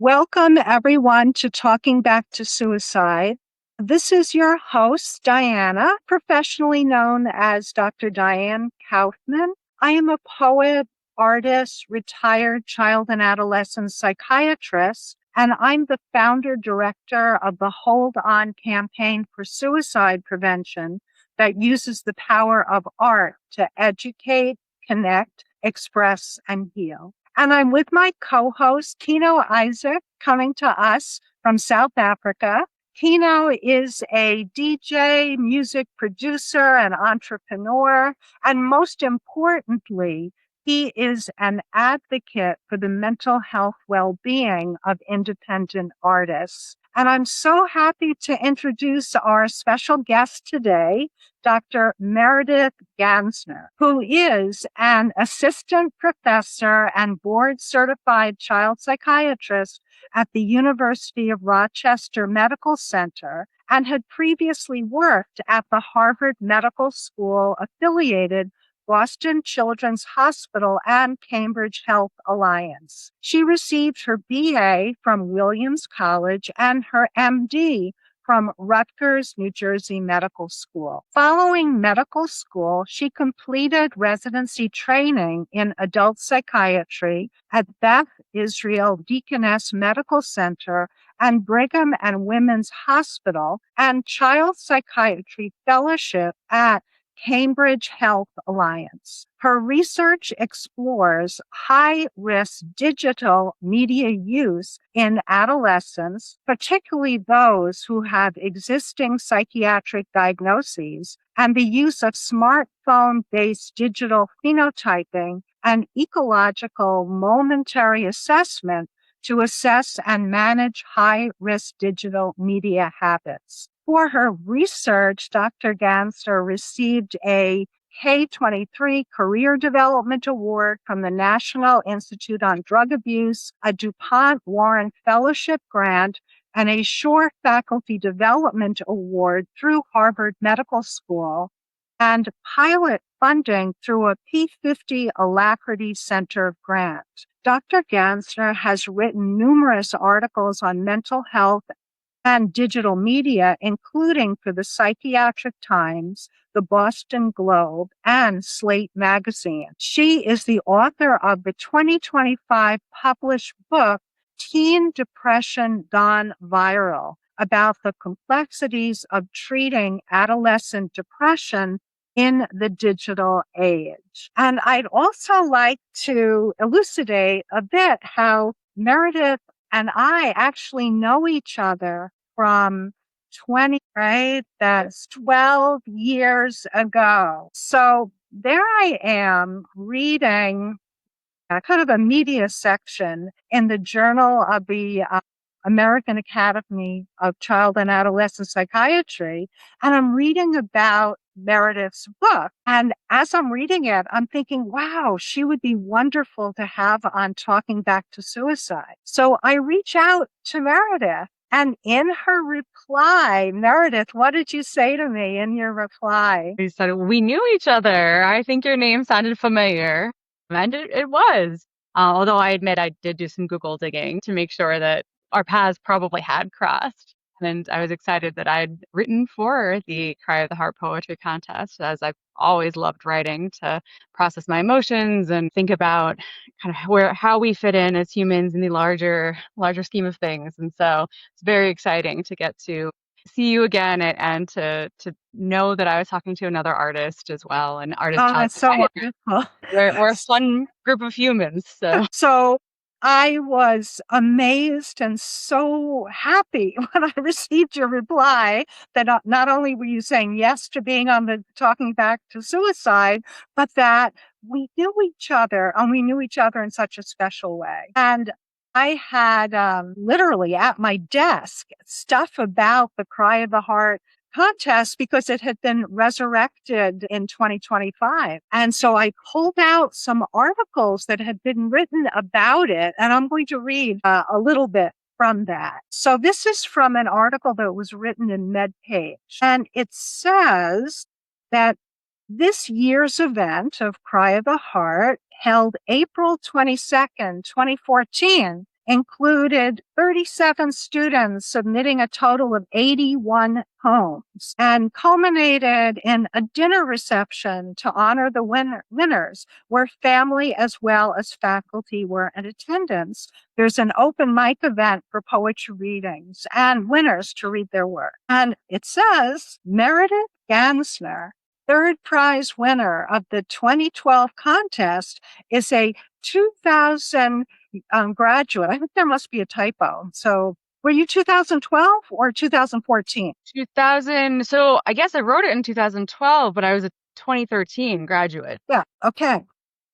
Welcome, everyone, to Talking Back to Suicide. This is your host, Diana, professionally known as Dr. Diane Kaufman. I am a poet, artist, retired child and adolescent psychiatrist, and I'm the founder director of the Hold On campaign for suicide prevention that uses the power of art to educate, connect, express, and heal. And I'm with my co-host, Kino Isaac, coming to us from South Africa. Kino is a DJ, music producer, and entrepreneur. And most importantly, he is an advocate for the mental health well-being of independent artists. And I'm so happy to introduce our special guest today, Dr. Meredith Gansner, who is an assistant professor and board certified child psychiatrist at the University of Rochester Medical Center and had previously worked at the Harvard Medical School affiliated Boston Children's Hospital and Cambridge Health Alliance. She received her BA from Williams College and her MD from Rutgers, New Jersey Medical School. Following medical school, she completed residency training in adult psychiatry at Beth Israel Deaconess Medical Center and Brigham and Women's Hospital and child psychiatry fellowship at Cambridge Health Alliance. Her research explores high-risk digital media use in adolescents, particularly those who have existing psychiatric diagnoses, and the use of smartphone-based digital phenotyping and ecological momentary assessment to assess and manage high-risk digital media habits. For her research, Dr. Gansner received a K23 Career Development Award from the National Institute on Drug Abuse, a DuPont Warren Fellowship Grant, and a Shore Faculty Development Award through Harvard Medical School, and pilot funding through a P50 Alacrity Center grant. Dr. Gansner has written numerous articles on mental health and digital media, including for the Psychiatric Times, the Boston Globe, and Slate Magazine. She is the author of the 2025 published book, Teen Depression Gone Viral, about the complexities of treating adolescent depression in the digital age. And I'd also like to elucidate a bit how Meredith and I actually know each other from 20, right? That's 12 years ago. So there I am reading kind of a media section in the Journal of the American Academy of Child and Adolescent Psychiatry, and I'm reading about Meredith's book. And as I'm reading it, I'm thinking, wow, she would be wonderful to have on Talking Back to Suicide. So I reach out to Meredith, and in her reply, Meredith, what did you say to me in your reply? We said we knew each other. I think your name sounded familiar. And it was. Although I admit I did do some Google digging to make sure that our paths probably had crossed. And I was excited that I'd written for the Cry of the Heart Poetry Contest, as I've always loved writing to process my emotions and think about kind of how we fit in as humans in the larger scheme of things. And so it's very exciting to get to see you again and to know that I was talking to another artist as well, an artist Oh, child that's so psychiatrist. wonderful. We're a fun group of humans. So I was amazed and so happy when I received your reply that not only were you saying yes to being on the Talking Back to Suicide, but that we knew each other and we knew each other in such a special way. And I had literally at my desk stuff about the Cry of the Heart contest because it had been resurrected in 2025. And so I pulled out some articles that had been written about it, and I'm going to read a little bit from that. So this is from an article that was written in MedPage, and it says that this year's event of Cry of the Heart, held April 22nd, 2014, included 37 students submitting a total of 81 poems and culminated in a dinner reception to honor the winners, where family as well as faculty were in attendance. There's an open mic event for poetry readings and winners to read their work. And it says Meredith Gansner, third prize winner of the 2012 contest, is a 2000 graduate. I think there must be a typo. So were you 2012 or 2014? 2000. So I guess I wrote it in 2012, but I was a 2013 graduate. Yeah. Okay.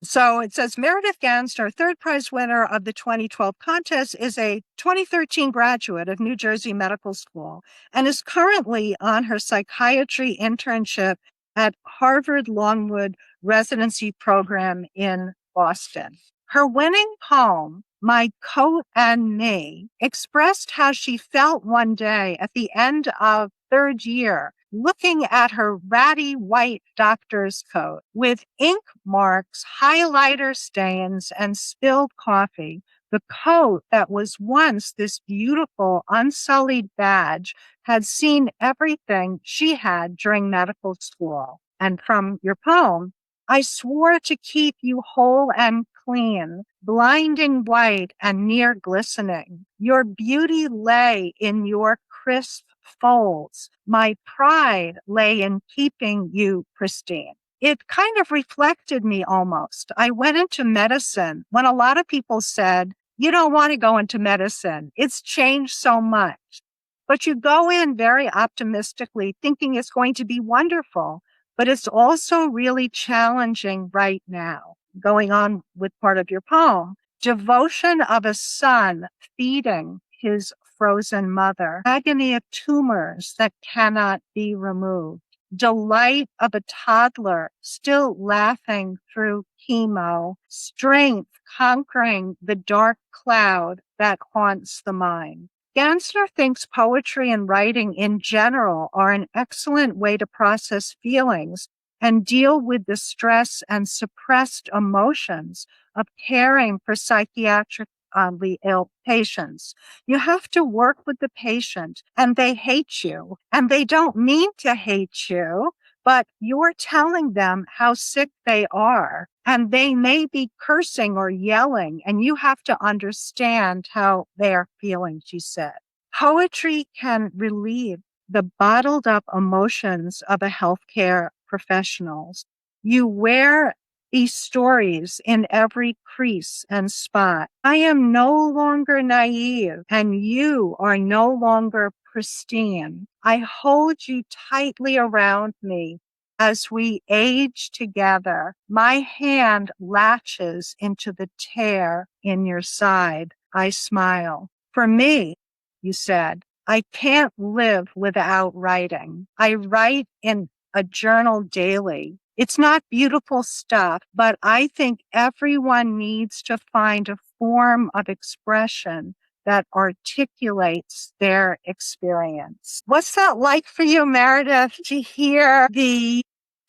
So it says Meredith Gansner, third prize winner of the 2012 contest, is a 2013 graduate of New Jersey Medical School and is currently on her psychiatry internship at Harvard Longwood residency program in Boston. Her winning poem, My Coat and Me, expressed how she felt one day at the end of third year, looking at her ratty white doctor's coat with ink marks, highlighter stains, and spilled coffee. The coat that was once this beautiful, unsullied badge had seen everything she had during medical school. And from your poem, I swore to keep you whole and clean, blinding white and near glistening. Your beauty lay in your crisp folds. My pride lay in keeping you pristine. It kind of reflected me almost. I went into medicine when a lot of people said, you don't want to go into medicine. It's changed so much. But you go in very optimistically thinking it's going to be wonderful, but it's also really challenging right now. Going on with part of your poem, devotion of a son feeding his frozen mother, agony of tumors that cannot be removed, delight of a toddler still laughing through chemo, strength conquering the dark cloud that haunts the mind. Gansner thinks poetry and writing in general are an excellent way to process feelings and deal with the stress and suppressed emotions of caring for psychiatrically ill patients. You have to work with the patient and they hate you and they don't mean to hate you, but you're telling them how sick they are and they may be cursing or yelling and you have to understand how they are feeling, she said. Poetry can relieve the bottled up emotions of a healthcare professionals. You wear these stories in every crease and spot. I am no longer naive and you are no longer pristine. I hold you tightly around me as we age together. My hand latches into the tear in your side. I smile. For me, you said, I can't live without writing. I write in a journal daily. It's not beautiful stuff, but I think everyone needs to find a form of expression that articulates their experience. What's that like for you, Meredith, to hear the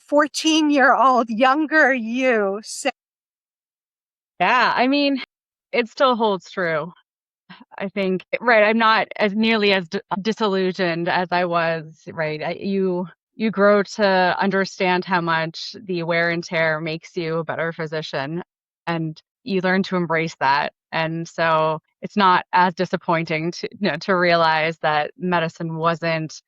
14-year-old younger you say? Yeah, I mean, it still holds true. I think, right, I'm not as nearly as disillusioned as I was, right? You grow to understand how much the wear and tear makes you a better physician, and you learn to embrace that. And so it's not as disappointing to realize that medicine wasn't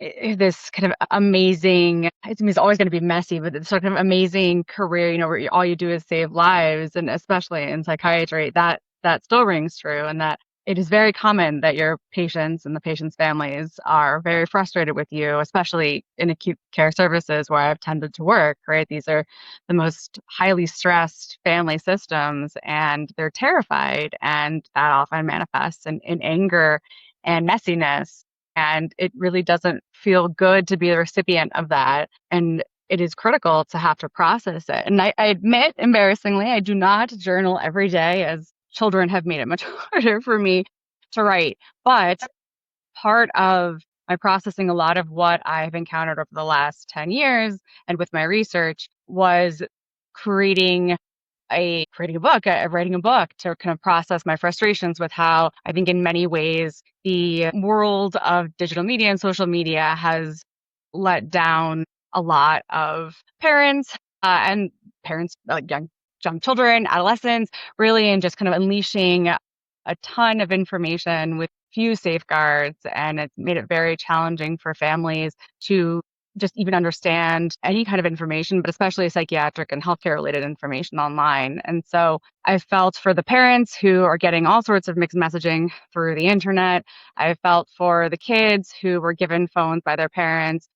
this kind of amazing, it's always going to be messy, but it's sort of amazing career, where all you do is save lives, and especially in psychiatry, that still rings true, and that it is very common that your patients and the patients' families are very frustrated with you, especially in acute care services where I've tended to work, right? These are the most highly stressed family systems, and they're terrified, and that often manifests in anger and messiness. And it really doesn't feel good to be the recipient of that. And it is critical to have to process it. And I admit, embarrassingly, I do not journal every day, as children have made it much harder for me to write. But part of my processing a lot of what I've encountered over the last 10 years and with my research was creating creating a book, writing a book to kind of process my frustrations with how I think in many ways the world of digital media and social media has let down a lot of parents and parents, like young children, adolescents, really, and just kind of unleashing a ton of information with few safeguards. And it's made it very challenging for families to just even understand any kind of information, but especially psychiatric and healthcare related information online. And so I felt for the parents who are getting all sorts of mixed messaging through the internet. I felt for the kids who were given phones by their parents,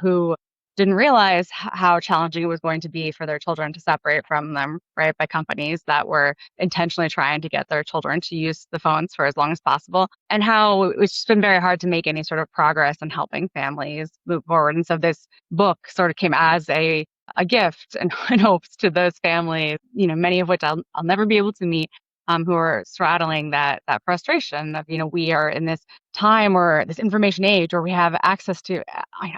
who didn't realize how challenging it was going to be for their children to separate from them, right, by companies that were intentionally trying to get their children to use the phones for as long as possible, and how it's just been very hard to make any sort of progress in helping families move forward. And so this book sort of came as a gift and, and hopes to those families, many of which I'll never be able to meet, who are straddling that frustration of, we are in this time or this information age where we have access to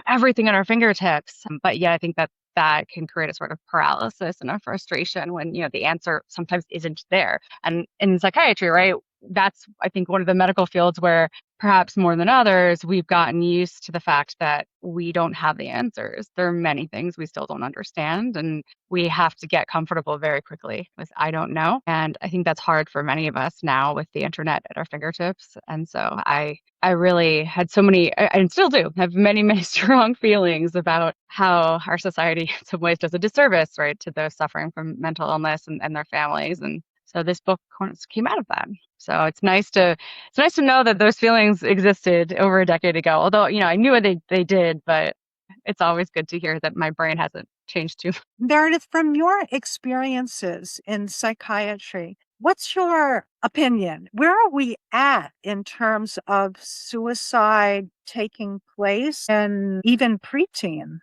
everything at our fingertips. But yeah, I think that can create a sort of paralysis and a frustration when, the answer sometimes isn't there. And in psychiatry, right, that's, I think, one of the medical fields where perhaps more than others, we've gotten used to the fact that we don't have the answers. There are many things we still don't understand, and we have to get comfortable very quickly with I don't know. And I think that's hard for many of us now with the internet at our fingertips. And so I really had so many, and still do have many, many strong feelings about how our society in some ways does a disservice, right, to those suffering from mental illness and their families. And so this book came out of that. So it's nice to know that those feelings existed over a decade ago. Although, I knew they did, but it's always good to hear that my brain hasn't changed too. Meredith, from your experiences in psychiatry, what's your opinion? Where are we at in terms of suicide taking place in even preteen,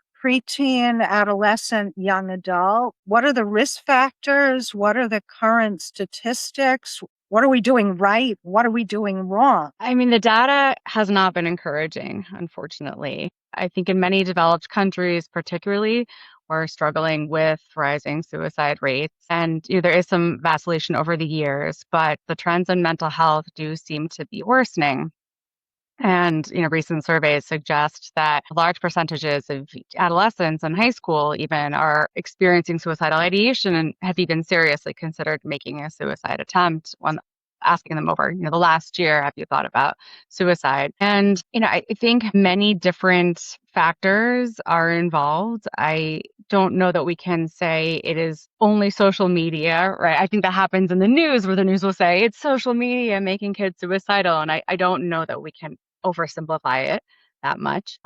adolescent, young adult? What are the risk factors? What are the current statistics? What are we doing right? What are we doing wrong? I mean, the data has not been encouraging, unfortunately. I think in many developed countries, particularly, we're struggling with rising suicide rates. And there is some vacillation over the years, but the trends in mental health do seem to be worsening. And recent surveys suggest that large percentages of adolescents and high school even are experiencing suicidal ideation and have even seriously considered making a suicide attempt when asking them over, the last year, have you thought about suicide? And, I think many different factors are involved. I don't know that we can say it is only social media, right? I think that happens in the news where the news will say it's social media making kids suicidal. And I don't know that we can oversimplify it that much.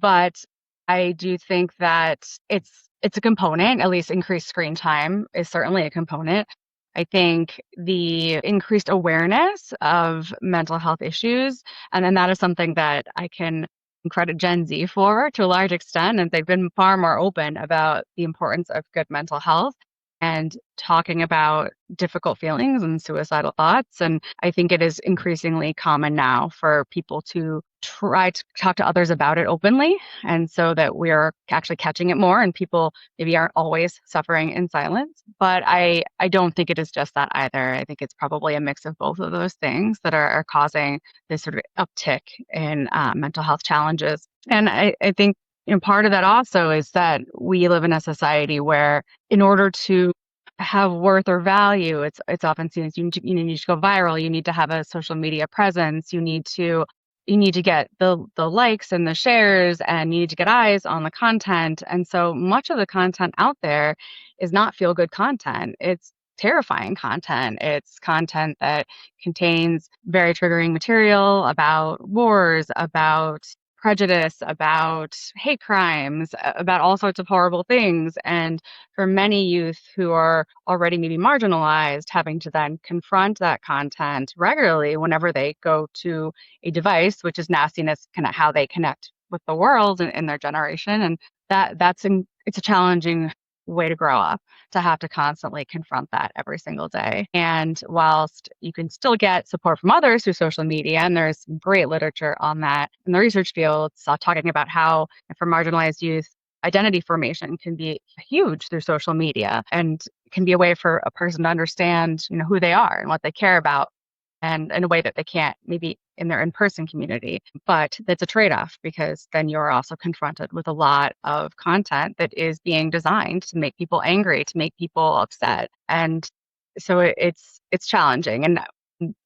But I do think that it's a component, at least increased screen time is certainly a component. I think the increased awareness of mental health issues, and then that is something that I can credit Gen Z for to a large extent, and they've been far more open about the importance of good mental health and talking about difficult feelings and suicidal thoughts. And I think it is increasingly common now for people to try to talk to others about it openly. And so that we're actually catching it more and people maybe aren't always suffering in silence. But I don't think it is just that either. I think it's probably a mix of both of those things that are causing this sort of uptick in mental health challenges. And I think part of that also is that we live in a society where in order to have worth or value, it's often seen as you need to go viral, you need to have a social media presence, you need to get the likes and the shares, and you need to get eyes on the content. And so much of the content out there is not feel good content. It's terrifying content. It's content that contains very triggering material about wars, about prejudice, about hate crimes, about all sorts of horrible things. And for many youth who are already maybe marginalized, having to then confront that content regularly whenever they go to a device, which is nastiness, kind of how they connect with the world in their generation. And it's a challenging way to grow up, to have to constantly confront that every single day. And whilst you can still get support from others through social media, and there's great literature on that in the research field, talking about how for marginalized youth, identity formation can be huge through social media and can be a way for a person to understand, who they are and what they care about and in a way that they can't maybe in their in-person community. But that's a trade-off because then you're also confronted with a lot of content that is being designed to make people angry, to make people upset. And so it's challenging. And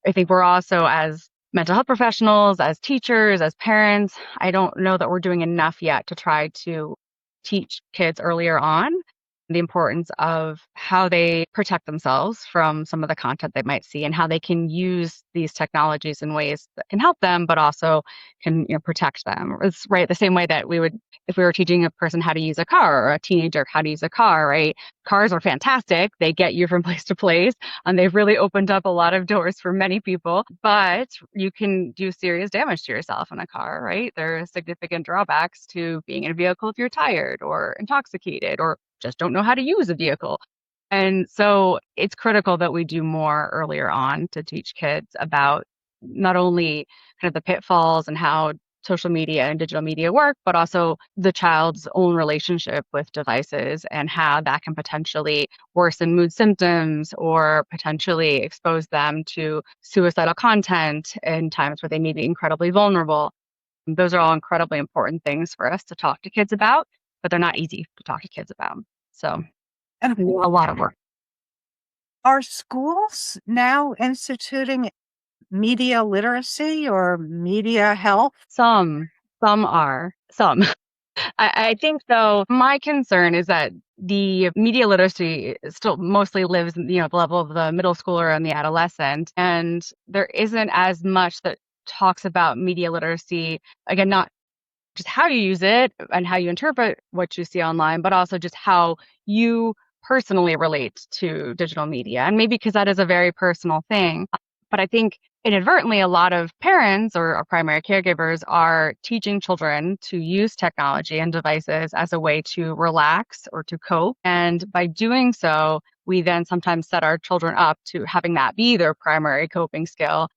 I think we're also, as mental health professionals, as teachers, as parents, I don't know that we're doing enough yet to try to teach kids earlier on the importance of how they protect themselves from some of the content they might see and how they can use these technologies in ways that can help them, but also can protect them. It's right the same way that we would, if we were teaching a person how to use a car or a teenager how to use a car, right? Cars are fantastic. They get you from place to place and they've really opened up a lot of doors for many people, but you can do serious damage to yourself in a car, right? There are significant drawbacks to being in a vehicle if you're tired or intoxicated or just don't know how to use a vehicle. And so it's critical that we do more earlier on to teach kids about not only kind of the pitfalls and how social media and digital media work, but also the child's own relationship with devices and how that can potentially worsen mood symptoms or potentially expose them to suicidal content in times where they may be incredibly vulnerable. Those are all incredibly important things for us to talk to kids about, but they're not easy to talk to kids about. So And a lot of work. are schools now instituting media literacy or media health? Some are. Some. I think, though, my concern is that the media literacy still mostly lives, the level of the middle schooler and the adolescent. And there isn't as much that talks about media literacy. Again, not just how you use it and how you interpret what you see online, but also just how you personally relate to digital media. And maybe because that is a very personal thing. But I think inadvertently, a lot of parents or primary caregivers are teaching children to use technology and devices as a way to relax or to cope. And by doing so, we then sometimes set our children up to having that be their primary coping skill.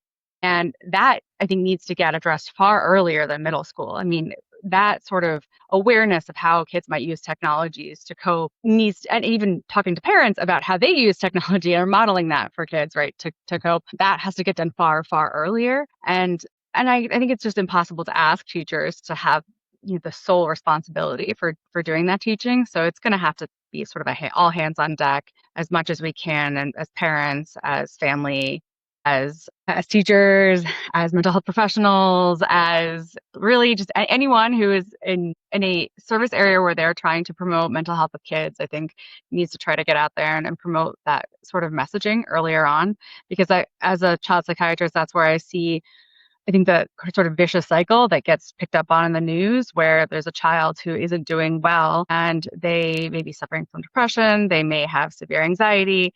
And that, I think, needs to get addressed far earlier than middle school. I mean, that sort of awareness of how kids might use technologies to cope needs, and even talking to parents about how they use technology or modeling that for kids, right, to cope, that has to get done far, far earlier. And I think it's just impossible to ask teachers to have the sole responsibility for doing that teaching. So it's going to have to be sort of all hands on deck as much as we can, and as parents, as family, as teachers, as mental health professionals, as really just anyone who is in a service area where they're trying to promote mental health of kids, I think needs to try to get out there and promote that sort of messaging earlier on. Because as a child psychiatrist, that's where I see, I think, the sort of vicious cycle that gets picked up on in the news where there's a child who isn't doing well and they may be suffering from depression, they may have severe anxiety,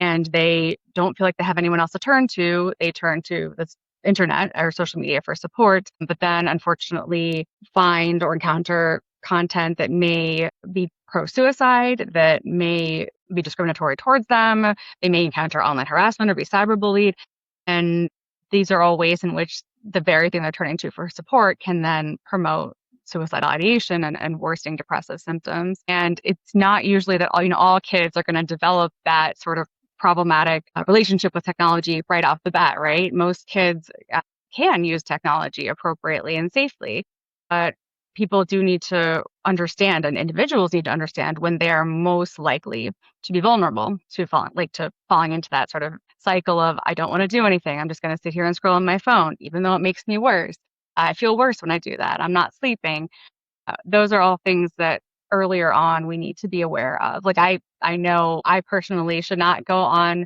and they don't feel like they have anyone else to turn to. They turn to the internet or social media for support, but then unfortunately find or encounter content that may be pro-suicide, that may be discriminatory towards them. They may encounter online harassment or be cyberbullied. And these are all ways in which the very thing they're turning to for support can then promote suicidal ideation and worsening depressive symptoms. And it's not usually that all kids are going to develop that sort of problematic relationship with technology right off the bat, right? Most kids can use technology appropriately and safely, but people do need to understand, and individuals need to understand when they are most likely to be vulnerable to falling into that sort of cycle of, I don't want to do anything. I'm just going to sit here and scroll on my phone, even though it makes me worse. I feel worse when I do that. I'm not sleeping. Those are all things that earlier on we need to be aware of. Like I know I personally should not go on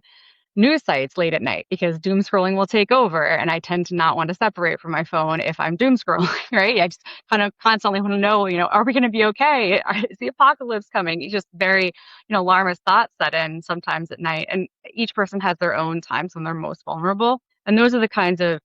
news sites late at night because doom scrolling will take over, and I tend to not want to separate from my phone if I'm doom scrolling, right? I just kind of constantly want to know, are we going to be okay? Is the apocalypse coming? It's just very, alarmist thoughts set in sometimes at night, and each person has their own times when they're most vulnerable. And those are the kinds of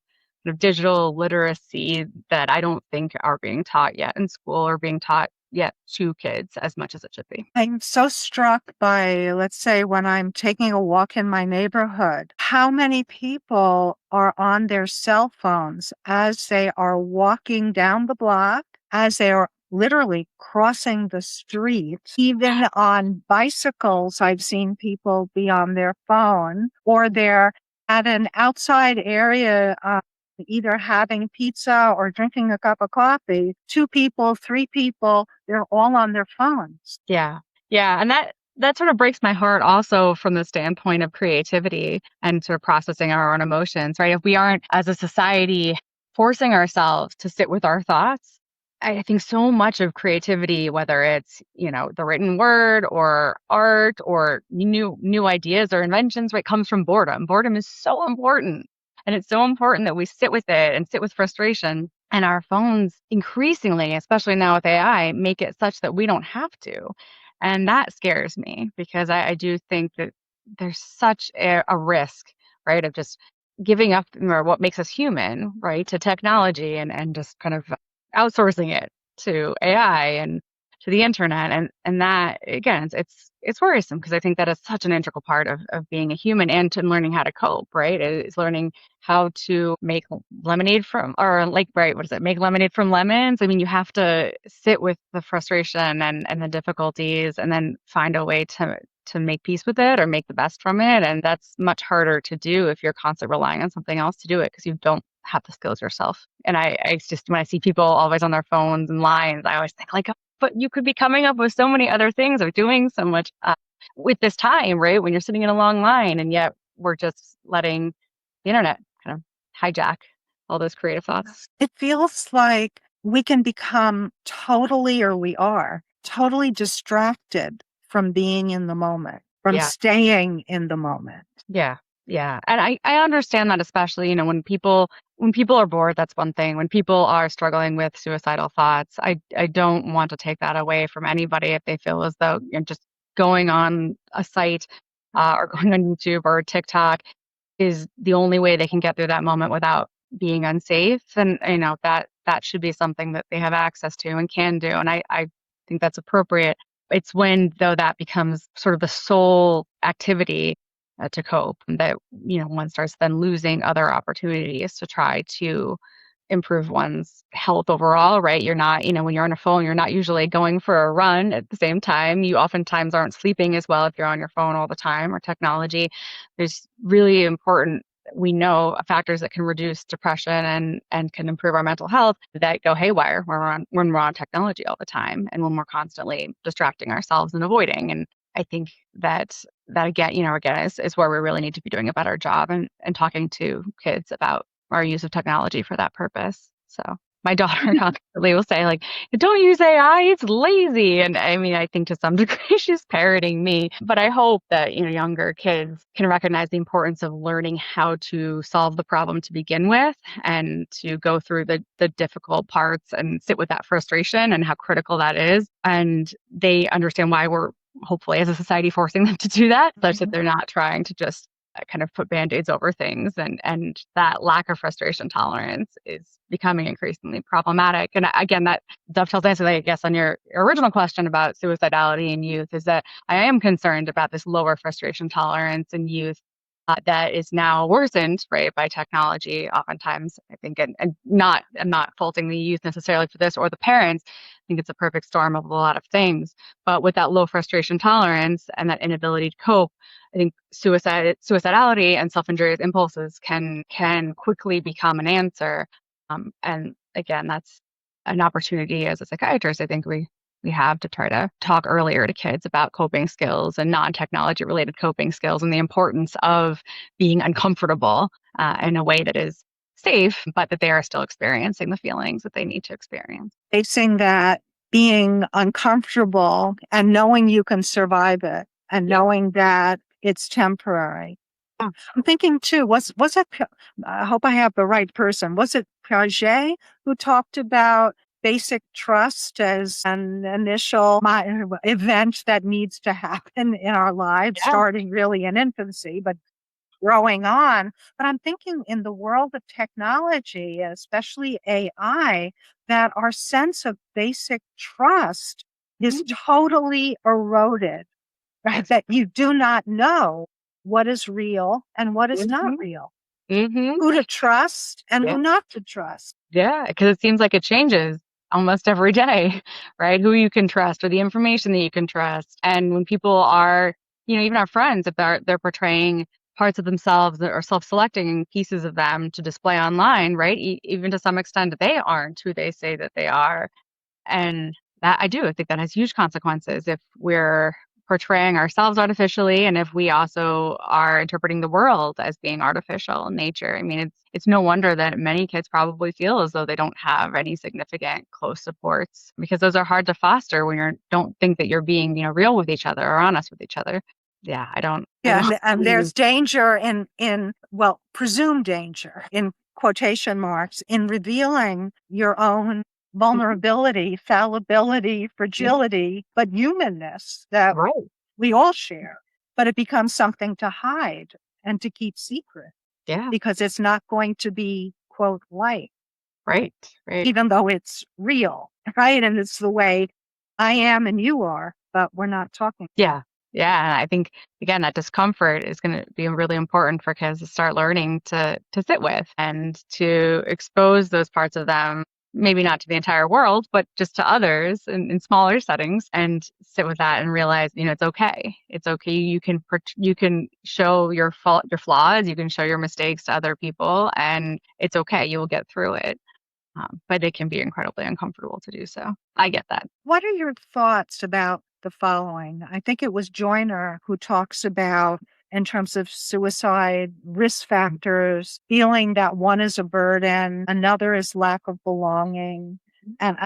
digital literacy that I don't think are being taught yet in school or being taught yet to kids as much as it should be. I'm so struck by, let's say, when I'm taking a walk in my neighborhood, how many people are on their cell phones as they are walking down the block, as they are literally crossing the street. Even on bicycles, I've seen people be on their phone, or they're at an outside area, either having pizza or drinking a cup of coffee. 2 people, 3 people, they're all on their phones. Yeah. Yeah. And that sort of breaks my heart also from the standpoint of creativity and sort of processing our own emotions, right? If we aren't, as a society, forcing ourselves to sit with our thoughts, I think so much of creativity, whether it's, the written word or art or new ideas or inventions, right, comes from boredom. Boredom is so important. And it's so important that we sit with it and sit with frustration. And our phones increasingly, especially now with AI, make it such that we don't have to. And that scares me because I do think that there's such a risk, right, of just giving up or what makes us human, right, to technology and just kind of outsourcing it to AI and to the internet. And that, again, it's worrisome because I think that is such an integral part of being a human and to learning how to cope, right? Is learning how to make lemonade from, or like, right, what is it? Make lemonade from lemons. I mean, you have to sit with the frustration and the difficulties and then find a way to make peace with it or make the best from it. And that's much harder to do if you're constantly relying on something else to do it because you don't have the skills yourself. And I just, when I see people always on their phones and lines, I always think like, but you could be coming up with so many other things or doing so much with this time, right? When you're sitting in a long line, and yet we're just letting the internet kind of hijack all those creative thoughts. It feels like we can become totally, or we are totally distracted from being in the moment, from Yeah. staying in the moment. Yeah. Yeah. And I understand that, especially, when people are bored, that's one thing. When people are struggling with suicidal thoughts, I don't want to take that away from anybody if they feel as though just going on a site or going on YouTube or TikTok is the only way they can get through that moment without being unsafe. And that should be something that they have access to and can do. And I think that's appropriate. It's when, though, that becomes sort of the sole activity to cope that one starts then losing other opportunities to try to improve one's health overall, right? You're not, when you're on a phone, you're not usually going for a run at the same time. You oftentimes aren't sleeping as well if you're on your phone all the time or technology. There's really important, we know, factors that can reduce depression and can improve our mental health that go haywire when we're on technology all the time and when we're constantly distracting ourselves and avoiding. And I think that again is where we really need to be doing a better job and talking to kids about our use of technology for that purpose. So my daughter constantly will say, like, don't use AI, it's lazy. And I mean, I think to some degree she's parroting me, but I hope that, younger kids can recognize the importance of learning how to solve the problem to begin with and to go through the difficult parts and sit with that frustration and how critical that is. And they understand why we're hopefully as a society forcing them to do that, such that they're not trying to just kind of put band-aids over things, and that lack of frustration tolerance is becoming increasingly problematic. And again, that dovetails nicely, I guess, on your original question about suicidality in youth, is that I am concerned about this lower frustration tolerance in youth that is now worsened, right, by technology oftentimes, I think. And I'm not faulting the youth necessarily for this or the parents. I think it's a perfect storm of a lot of things. But with that low frustration tolerance and that inability to cope, I think suicidality and self-injurious impulses can quickly become an answer. And again, that's an opportunity as a psychiatrist. I think we have to try to talk earlier to kids about coping skills and non-technology related coping skills and the importance of being uncomfortable in a way that is safe, but that they are still experiencing the feelings that they need to experience. Facing that, being uncomfortable and knowing you can survive it and knowing that it's temporary. Yeah. I'm thinking too, was it, I hope I have the right person. Was it Piaget who talked about basic trust as an initial event that needs to happen in our lives, Yeah. starting really in infancy, but growing on? But I'm thinking in the world of technology, especially AI, that our sense of basic trust is totally eroded, right? That you do not know what is real and what is not real, Mm-hmm. who to trust and Yeah. who not to trust. Yeah, because it seems like it changes almost every day, right? Who you can trust or the information that you can trust. And when people are, even our friends, if they're portraying parts of themselves or self-selecting pieces of them to display online, right? Even to some extent, they aren't who they say that they are. And that I think that has huge consequences if we're portraying ourselves artificially and if we also are interpreting the world as being artificial in nature. I mean, it's no wonder that many kids probably feel as though they don't have any significant close supports because those are hard to foster when you don't think that you're being, real with each other or honest with each other. Yeah, I Yeah, don't and there's danger in well, presumed danger in quotation marks in revealing your own vulnerability, fallibility, fragility, but humanness that Right. we all share. But it becomes something to hide and to keep secret Yeah. because it's not going to be, quote, light, Right. Right. even though it's real, right? And it's the way I am and you are, but we're not talking. Yeah. Yeah. And I think again that discomfort is going to be really important for kids to start learning to sit with and to expose those parts of them, maybe not to the entire world, but just to others in smaller settings and sit with that and realize, it's okay. It's okay. You can show your fault, your flaws, you can show your mistakes to other people and it's okay. You will get through it. But it can be incredibly uncomfortable to do so. I get that. What are your thoughts about the following? I think it was Joyner who talks about, in terms of suicide risk factors, feeling that one is a burden, another is lack of belonging. And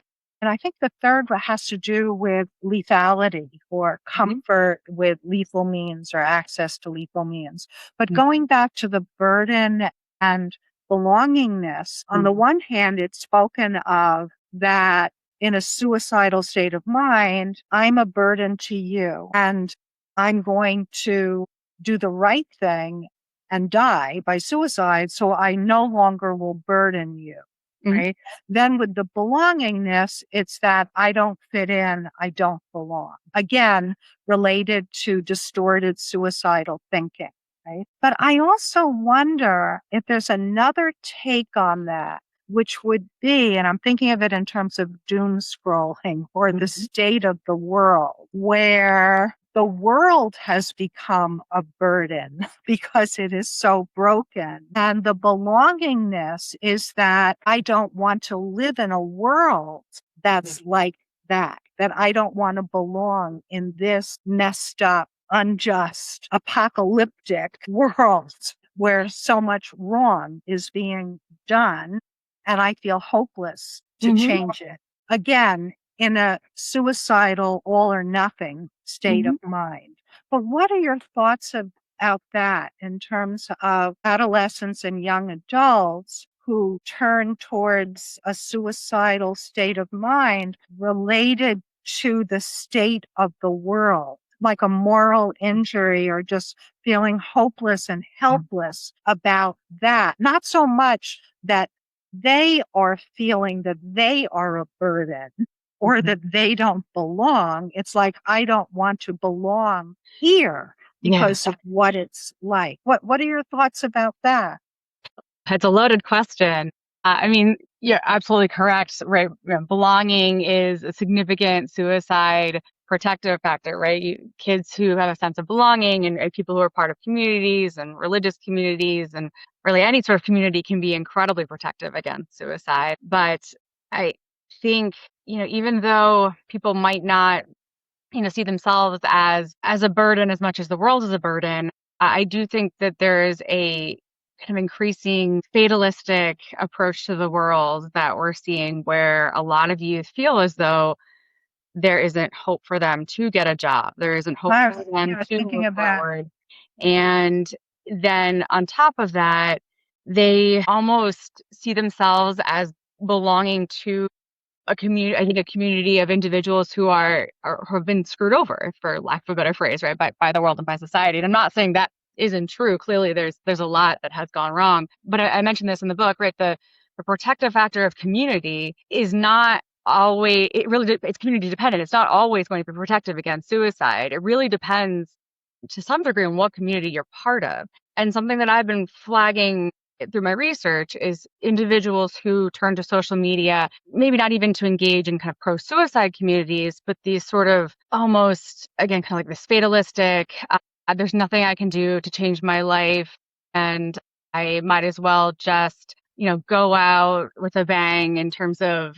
I think the third one has to do with lethality or comfort with lethal means or access to lethal means. But going back to the burden and belongingness, on the one hand, it's spoken of that in a suicidal state of mind, I'm a burden to you and I'm going to do the right thing and die by suicide. So I no longer will burden you. Mhm. Right. Then with the belongingness, it's that I don't fit in. I don't belong. Again, related to distorted suicidal thinking. Right. But I also wonder if there's another take on that, which would be, and I'm thinking of it in terms of doom scrolling or the state of the world, where the world has become a burden because it is so broken. And the belongingness is that I don't want to live in a world that's like that I don't want to belong in this messed up, unjust, apocalyptic world where so much wrong is being done and I feel hopeless to change it. Again, in a suicidal, all or nothing state of mind. But what are your thoughts about that in terms of adolescents and young adults who turn towards a suicidal state of mind related to the state of the world, like a moral injury or just feeling hopeless and helpless about that? Not so much that they are feeling that they are a burden or that they don't belong. It's like, I don't want to belong here because of what it's like. What are your thoughts about that? It's a loaded question. I mean, you're absolutely correct, right? Belonging is a significant suicide protective factor, right? Kids who have a sense of belonging and people who are part of communities and religious communities and really any sort of community can be incredibly protective against suicide. But I think, even though people might not, see themselves as a burden as much as the world is a burden, I do think that there is a kind of increasing fatalistic approach to the world that we're seeing where a lot of youth feel as though there isn't hope for them to get a job. There isn't hope for them to Thinking move of that. forward. And then on top of that, they almost see themselves as belonging to a community, I think a community of individuals who who have been screwed over, for lack of a better phrase, right, by the world and by society. And I'm not saying that isn't true. Clearly, there's a lot that has gone wrong. But I mentioned this in the book, right? The protective factor of community is not always. It's community dependent. It's not always going to be protective against suicide. It really depends to some degree on what community you're part of. And something that I've been flagging through my research is individuals who turn to social media, maybe not even to engage in kind of pro-suicide communities, but these sort of almost, again, kind of like this fatalistic, there's nothing I can do to change my life, and I might as well just, go out with a bang in terms of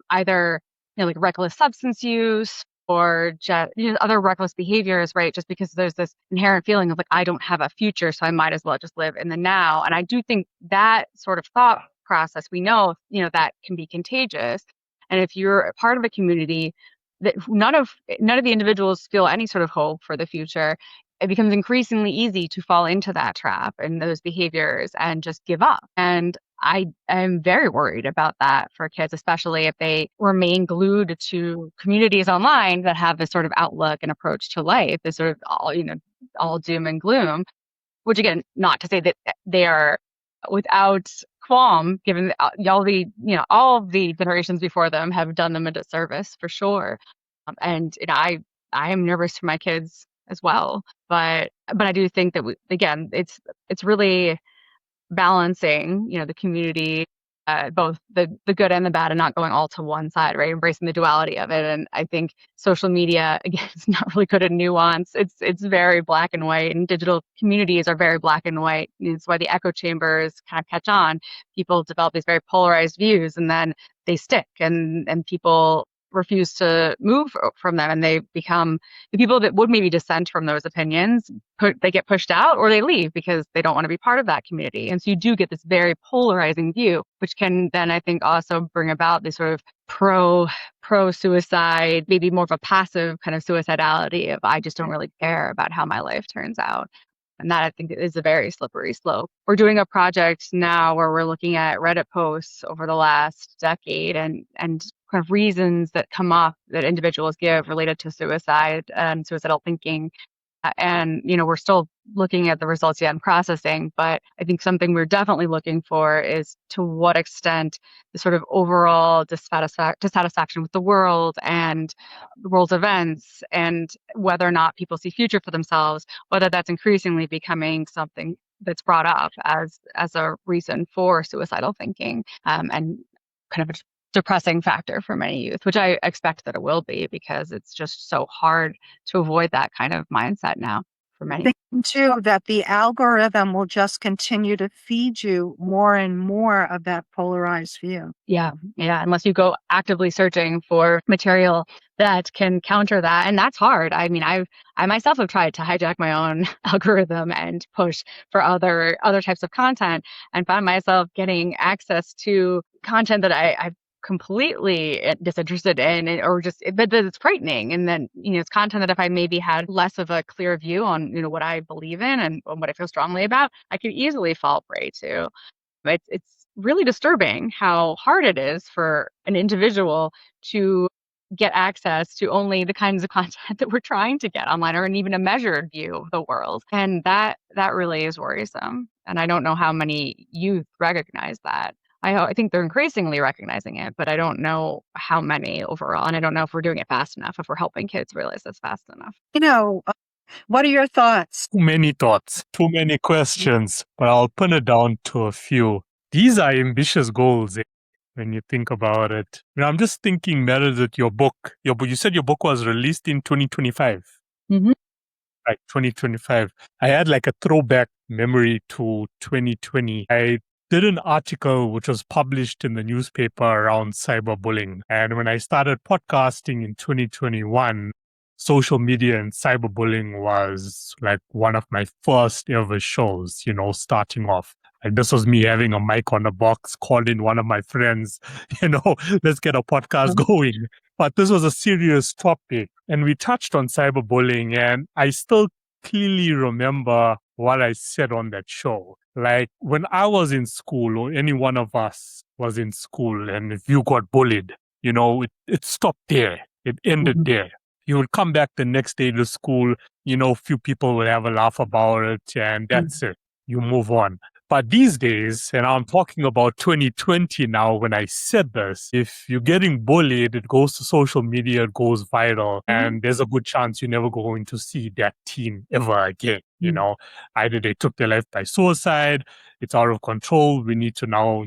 either, like reckless substance use or just other reckless behaviors, right? Just because there's this inherent feeling of like, I don't have a future, so I might as well just live in the now. And I do think that sort of thought process, we know, that can be contagious. And if you're a part of a community that none of the individuals feel any sort of hope for the future, it becomes increasingly easy to fall into that trap and those behaviors and just give up. And I am very worried about that for kids, especially if they remain glued to communities online that have this sort of outlook and approach to life, this sort of all doom and gloom, which again, not to say that they are without qualm, given that all the generations before them have done them a disservice for sure. And I am nervous for my kids as well, but I do think that again, it's really balancing, the community, both the good and the bad, and not going all to one side, right? Embracing the duality of it. And I think social media, again, is not really good at nuance. It's very black and white, and digital communities are very black and white. It's why the echo chambers kind of catch on. People develop these very polarized views, and then they stick, and people refuse to move from them, and they become the people that would maybe dissent from those opinions. They get pushed out, or they leave because they don't want to be part of that community. And so you do get this very polarizing view, which can then, I think, also bring about this sort of pro suicide, maybe more of a passive kind of suicidality of I just don't really care about how my life turns out. And that, I think, is a very slippery slope. We're doing a project now where we're looking at Reddit posts over the last decade and kind of reasons that come up that individuals give related to suicide and suicidal thinking. And, we're still looking at the results yet and processing, but I think something we're definitely looking for is to what extent the sort of overall dissatisfaction with the world and the world's events, and whether or not people see future for themselves, whether that's increasingly becoming something that's brought up as a reason for suicidal thinking, and kind of a depressing factor for many youth, which I expect that it will be, because it's just so hard to avoid that kind of mindset now for many. I think too that the algorithm will just continue to feed you more and more of that polarized view. Yeah, unless you go actively searching for material that can counter that, and that's hard. I mean, I myself have tried to hijack my own algorithm and push for other types of content, and found myself getting access to content that I've completely disinterested in, or just that it's frightening. And then it's content that if I maybe had less of a clear view on what I believe in and what I feel strongly about, I could easily fall prey to. It's really disturbing how hard it is for an individual to get access to only the kinds of content that we're trying to get online, or even a measured view of the world. And that really is worrisome. And I don't know how many youth recognize that. I think they're increasingly recognizing it, but I don't know how many overall. And I don't know if we're doing it fast enough, if we're helping kids realize it's fast enough. What are your thoughts? Too many thoughts, too many questions, but I'll pin it down to a few. These are ambitious goals when you think about it. I'm just thinking, Meredith, your book, you said your book was released in 2025. Mm-hmm. Right, 2025. I had like a throwback memory to 2020. I did an article which was published in the newspaper around cyberbullying. And when I started podcasting in 2021, social media and cyberbullying was like one of my first ever shows, starting off. Like this was me having a mic on a box, called in one of my friends, let's get a podcast going. But this was a serious topic. And we touched on cyberbullying, and I still clearly remember what I said on that show. Like when I was in school, or any one of us was in school, and if you got bullied, it stopped there. It ended there. You would come back the next day to school, a few people would have a laugh about it, and that's it. You move on. But these days, and I'm talking about 2020 now when I said this, if you're getting bullied, it goes to social media, it goes viral, and there's a good chance you're never going to see that teen ever again. Mm. Either they took their life by suicide, it's out of control, we need to now,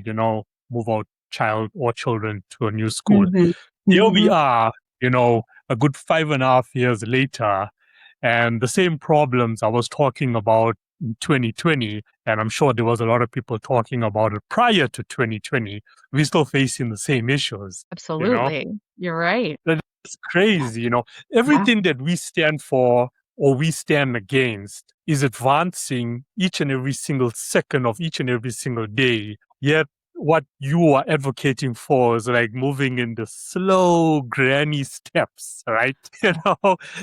move our child or children to a new school. Mhm. Here we Mhm. are, a good 5.5 years later, and the same problems I was talking about in 2020, and I'm sure there was a lot of people talking about it prior to 2020, we're still facing the same issues, you know? Absolutely. You're right. That's crazy, Yeah. Everything that we stand for or we stand against is advancing each and every single second of each and every single day. Yet what you are advocating for is like moving in the slow granny steps, right?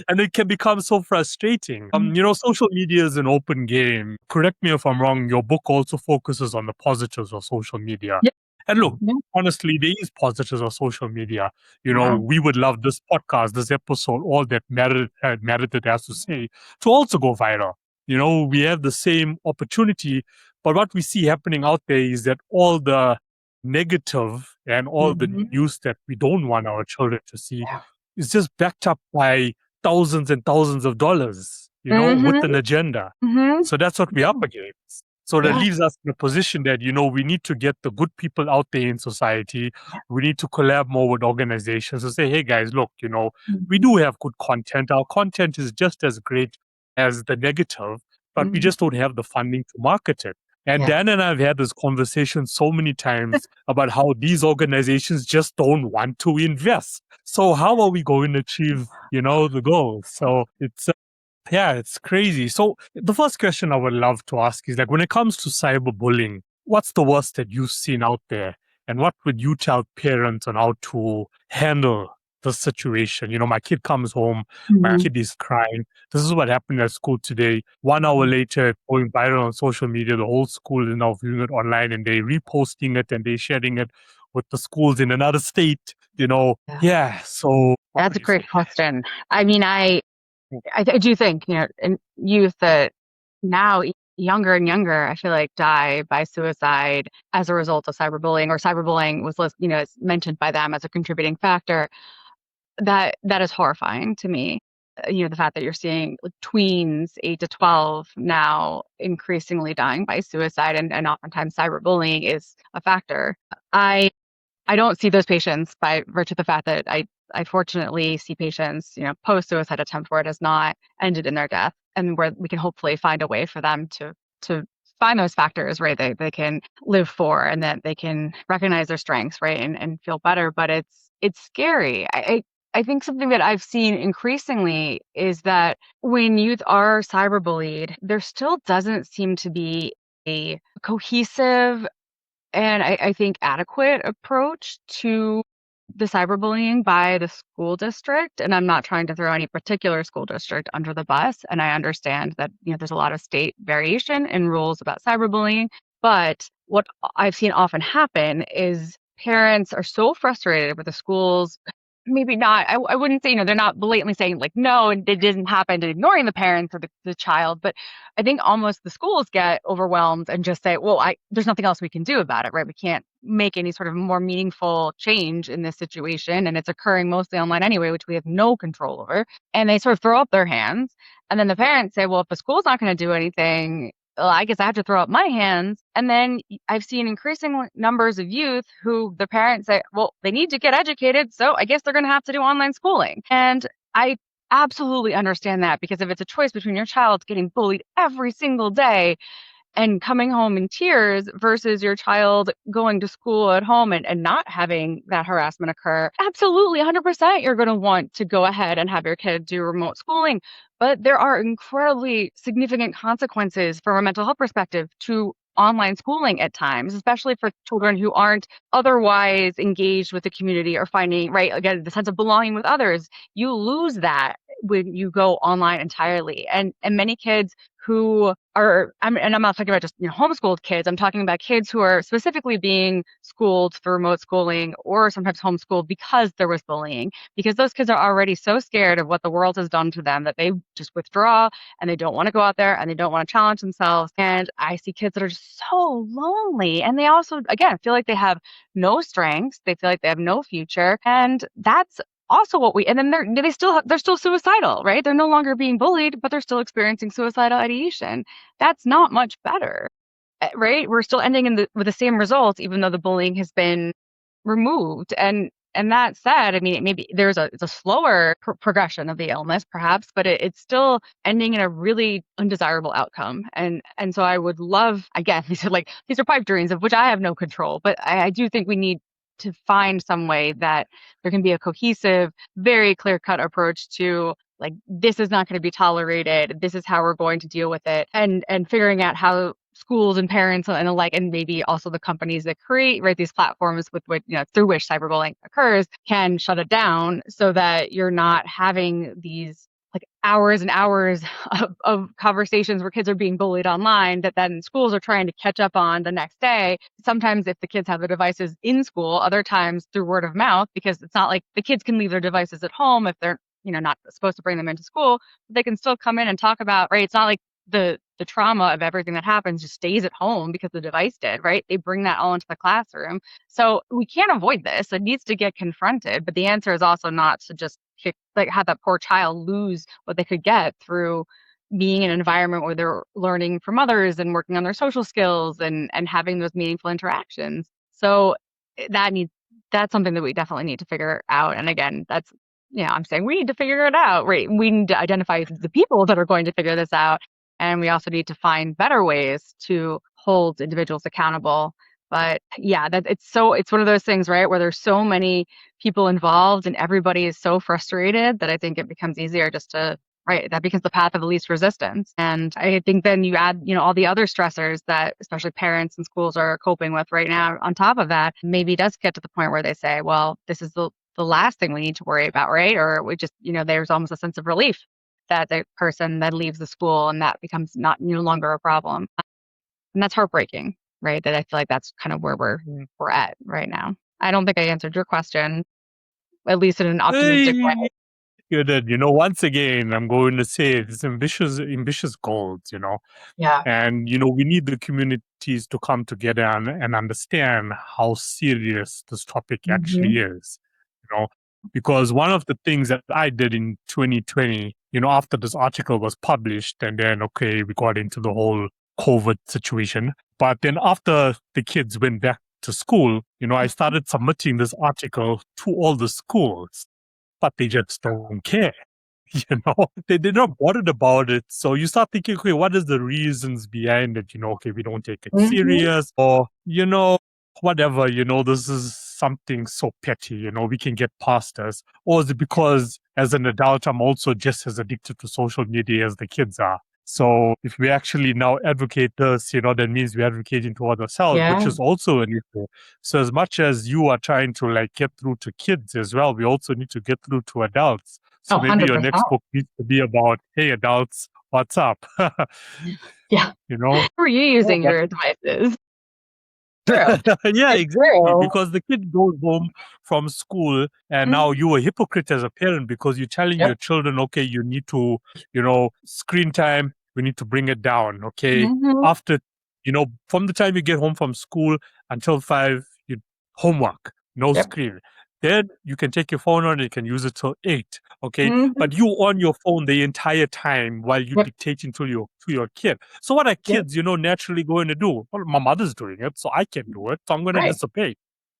And it can become so frustrating. Social media is an open game. Correct me if I'm wrong, your book also focuses on the positives of social media. Yeah. And look, Yeah. honestly, there is positives of social media. Yeah. We would love this podcast, this episode, all that Meredith has to say to also go viral. We have the same opportunity, but what we see happening out there is that all the negative and all the Mhm. news that we don't want our children to see Yeah. is just backed up by thousands and thousands of dollars, with Mhm. an agenda. Mhm. So that's what we're up against. So that Yeah. leaves us in a position that, we need to get the good people out there in society. We need to collab more with organizations to say, hey guys, look, we Mhm. do have good content. Our content is just as great as the negative, but we Mhm. just don't have the funding to market it. And Yeah. Dan and I have had this conversation so many times about how these organizations just don't want to invest. So how are we going to achieve, the goals? So it's crazy. So the first question I would love to ask is like, when it comes to cyberbullying, what's the worst that you've seen out there? And what would you tell parents on how to handle the situation? My kid comes home, my Mhm. kid is crying. This is what happened at school today. 1 hour later, it's going viral on social media. The whole school is now viewing it online and they're reposting it and they're sharing it with the schools in another state, Yeah. Yeah. So what That's would a you say? great question. I mean, I do think, in youth that now younger and younger, I feel like die by suicide as a result of cyberbullying, or cyberbullying was is mentioned by them as a contributing factor. That is horrifying to me. The fact that you're seeing like, tweens 8 to 12 now increasingly dying by suicide, and oftentimes cyberbullying is a factor. I I don't see those patients by virtue of the fact that I fortunately see patients, post-suicide attempt where it has not ended in their death, and where we can hopefully find a way for them to find those factors, right? They can live for, and that they can recognize their strengths, right? And feel better. But it's scary. I think something that I've seen increasingly is that when youth are cyberbullied, there still doesn't seem to be a cohesive and I think adequate approach to the cyberbullying by the school district. And I'm not trying to throw any particular school district under the bus. And I understand that, there's a lot of state variation in rules about cyberbullying. But what I've seen often happen is parents are so frustrated with the schools. Maybe not. I wouldn't say, they're not blatantly saying like, no, and it didn't happen, and ignoring the parents or the child. But I think almost the schools get overwhelmed and just say, well, there's nothing else we can do about it, right? We can't make any sort of more meaningful change in this situation. And it's occurring mostly online anyway, which we have no control over. And they sort of throw up their hands. And then the parents say, well, if the school's not going to do anything, well, I guess I have to throw up my hands. And then I've seen increasing numbers of youth who the parents say, well, they need to get educated. So I guess they're going to have to do online schooling. And I absolutely understand that, because if it's a choice between your child getting bullied every single day and coming home in tears versus your child going to school at home and not having that harassment occur, absolutely 100% you're going to want to go ahead and have your kid do remote schooling. But there are incredibly significant consequences from a mental health perspective to online schooling at times, especially for children who aren't otherwise engaged with the community or finding, right, again, the sense of belonging with others. You lose that when you go online entirely. And many kids who are, and I'm not talking about just homeschooled kids. I'm talking about kids who are specifically being schooled for remote schooling, or sometimes homeschooled because there was bullying. Because those kids are already so scared of what the world has done to them that they just withdraw, and they don't want to go out there, and they don't want to challenge themselves. And I see kids that are just so lonely, and they also, again, feel like they have no strengths. They feel like they have no future, and that's also and then they're still suicidal, right? They're no longer being bullied, but they're still experiencing suicidal ideation. That's not much better, right? We're still ending with the same results, even though the bullying has been removed. And that said, I mean, maybe it's a slower progression of the illness, perhaps, but it's still ending in a really undesirable outcome. And so I would love, again, these are pipe dreams of which I have no control, but I do think we need to find some way that there can be a cohesive, very clear-cut approach to this is not going to be tolerated. This is how we're going to deal with it, and figuring out how schools and parents and the like, and maybe also the companies that create these platforms with which through which cyberbullying occurs can shut it down, so that you're not having these hours and hours of conversations where kids are being bullied online that then schools are trying to catch up on the next day. Sometimes if the kids have the devices in school, other times through word of mouth, because it's not like the kids can leave their devices at home if they're not supposed to bring them into school, but they can still come in and talk about, right? It's not like the trauma of everything that happens just stays at home because the device did, right? They bring that all into the classroom. So we can't avoid this. It needs to get confronted. But the answer is also not to just have that poor child lose what they could get through being in an environment where they're learning from others and working on their social skills and having those meaningful interactions. So that's something that we definitely need to figure out. And again, I'm saying we need to figure it out, right? We need to identify the people that are going to figure this out. And we also need to find better ways to hold individuals accountable. But yeah, it's one of those things, right, where there's so many people involved and everybody is so frustrated that I think it becomes easier just to, right, that becomes the path of the least resistance. And I think then you add, all the other stressors that especially parents and schools are coping with right now on top of that, maybe it does get to the point where they say, well, this is the last thing we need to worry about, right? Or we just, there's almost a sense of relief that the person then leaves the school and that becomes no longer a problem. And that's heartbreaking, right? That I feel like that's kind of where we're at right now. I don't think I answered your question, at least in an optimistic way. You did. Once again, I'm going to say it's ambitious goals, Yeah. And, we need the communities to come together and understand how serious this topic actually is, because one of the things that I did in 2020, after this article was published, and then, okay, we got into the whole COVID situation. But then after the kids went back to school, I started submitting this article to all the schools, but they just don't care. They're not bothered about it. So you start thinking, okay, what is the reasons behind it? Okay, we don't take it serious, or, whatever, this is something so petty, we can get past us. Or is it because as an adult, I'm also just as addicted to social media as the kids are? So if we actually now advocate this, that means we're advocating towards ourselves, which is also an issue. So as much as you are trying to get through to kids as well, we also need to get through to adults. So maybe 100%. Your next book needs to be about, hey, adults, what's up? Yeah. Who are you using your devices? Yeah, exactly. Because the kid goes home from school and now you're a hypocrite as a parent because you're telling your children, okay, you need to, screen time, we need to bring it down. Okay. After, from the time you get home from school until 5, homework, no screen. Then you can take your phone on and you can use it till 8. Okay. But you on your phone the entire time while you dictating to your kid. So what are kids, naturally going to do? Well, my mother's doing it, so I can do it. So I'm going to dissipate.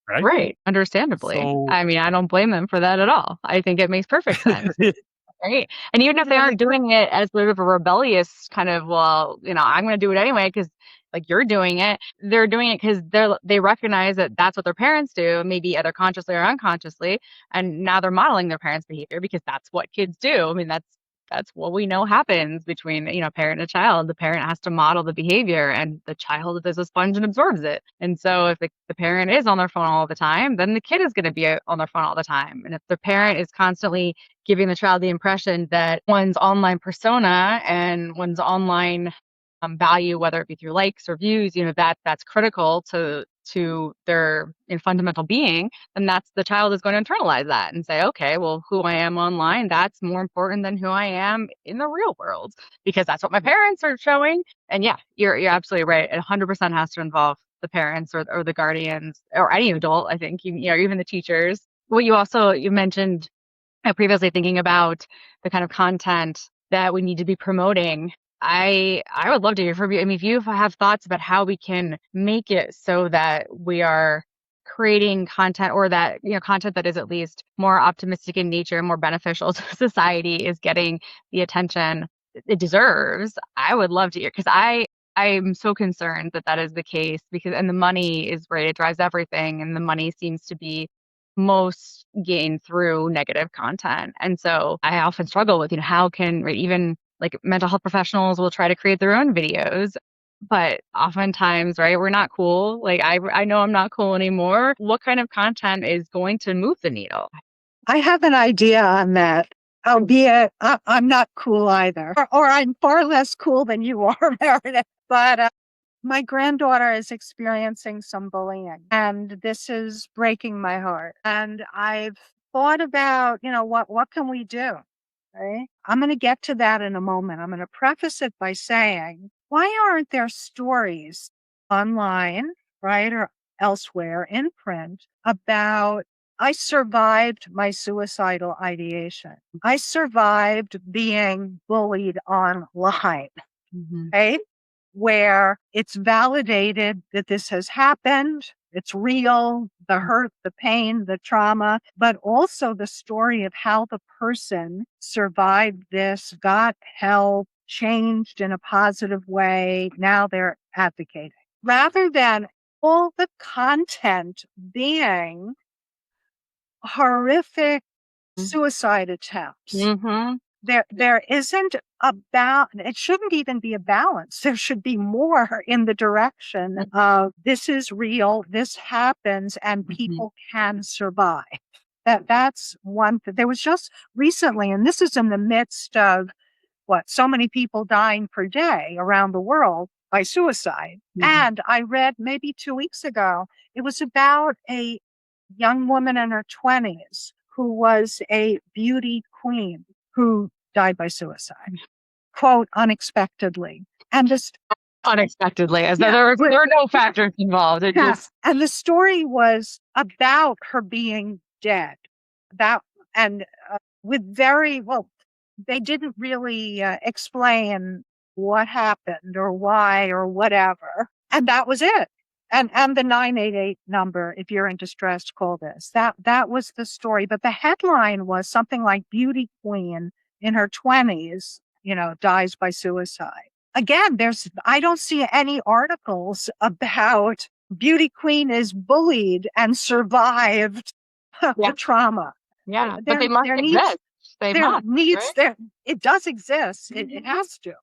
Right. Right. Understandably. So, I mean, I don't blame them for that at all. I think it makes perfect sense. Right. And even if they aren't doing it as sort of a rebellious kind of, well, I'm going to do it anyway because you're doing it. They're doing it because they recognize that that's what their parents do, maybe either consciously or unconsciously. And now they're modeling their parents' behavior because that's what kids do. I mean, that's what we know happens between, parent and a child. The parent has to model the behavior and the child is a sponge and absorbs it. And so if the parent is on their phone all the time, then the kid is going to be on their phone all the time. And if the parent is constantly giving the child the impression that one's online persona and one's online value, whether it be through likes or views, that's critical to their fundamental being, then the child is going to internalize that and say, okay, well, who I am online, that's more important than who I am in the real world because that's what my parents are showing. And yeah, you're absolutely right. It 100% has to involve the parents or the guardians or any adult, I think, even the teachers. What you mentioned previously thinking about the kind of content that we need to be promoting, I would love to hear from you. I mean, if you have thoughts about how we can make it so that we are creating content, or that, content that is at least more optimistic in nature, more beneficial to society, is getting the attention it deserves, I would love to hear, because I'm so concerned that that is the case, and the money is right, it drives everything, and the money seems to be most gained through negative content. And so I often struggle with, how can, right, even like mental health professionals will try to create their own videos, but oftentimes, right, we're not cool. Like I know I'm not cool anymore. What kind of content is going to move the needle? I have an idea on that, albeit I'm not cool either, or I'm far less cool than you are, Meredith. But my granddaughter is experiencing some bullying, and this is breaking my heart. And I've thought about, what can we do? Right? I'm going to get to that in a moment. I'm going to preface it by saying, why aren't there stories online, right, or elsewhere in print about I survived my suicidal ideation. I survived being bullied online, right? Where it's validated that this has happened. It's real, the hurt, the pain, the trauma, but also the story of how the person survived this, got help, changed in a positive way. Now they're advocating. Rather than all the content being horrific suicide attempts. Mm-hmm. There isn't it shouldn't even be a balance. There should be more in the direction of this is real, this happens, and people can survive. That's one thing. There was just recently, and this is in the midst of so many people dying per day around the world by suicide. And I read maybe 2 weeks ago, it was about a young woman in her 20s who was a beauty queen who died by suicide, quote, unexpectedly. And this Unexpectedly, as though there were no factors involved. And the story was about her being dead. With they didn't really explain what happened or why or whatever. And that was it. And the 988 number, if you're in distress, call this. That was the story. But the headline was something like beauty queen in her 20s, dies by suicide. Again, I don't see any articles about beauty queen is bullied and survived the trauma. Yeah, but they must exist. It does exist. It has to.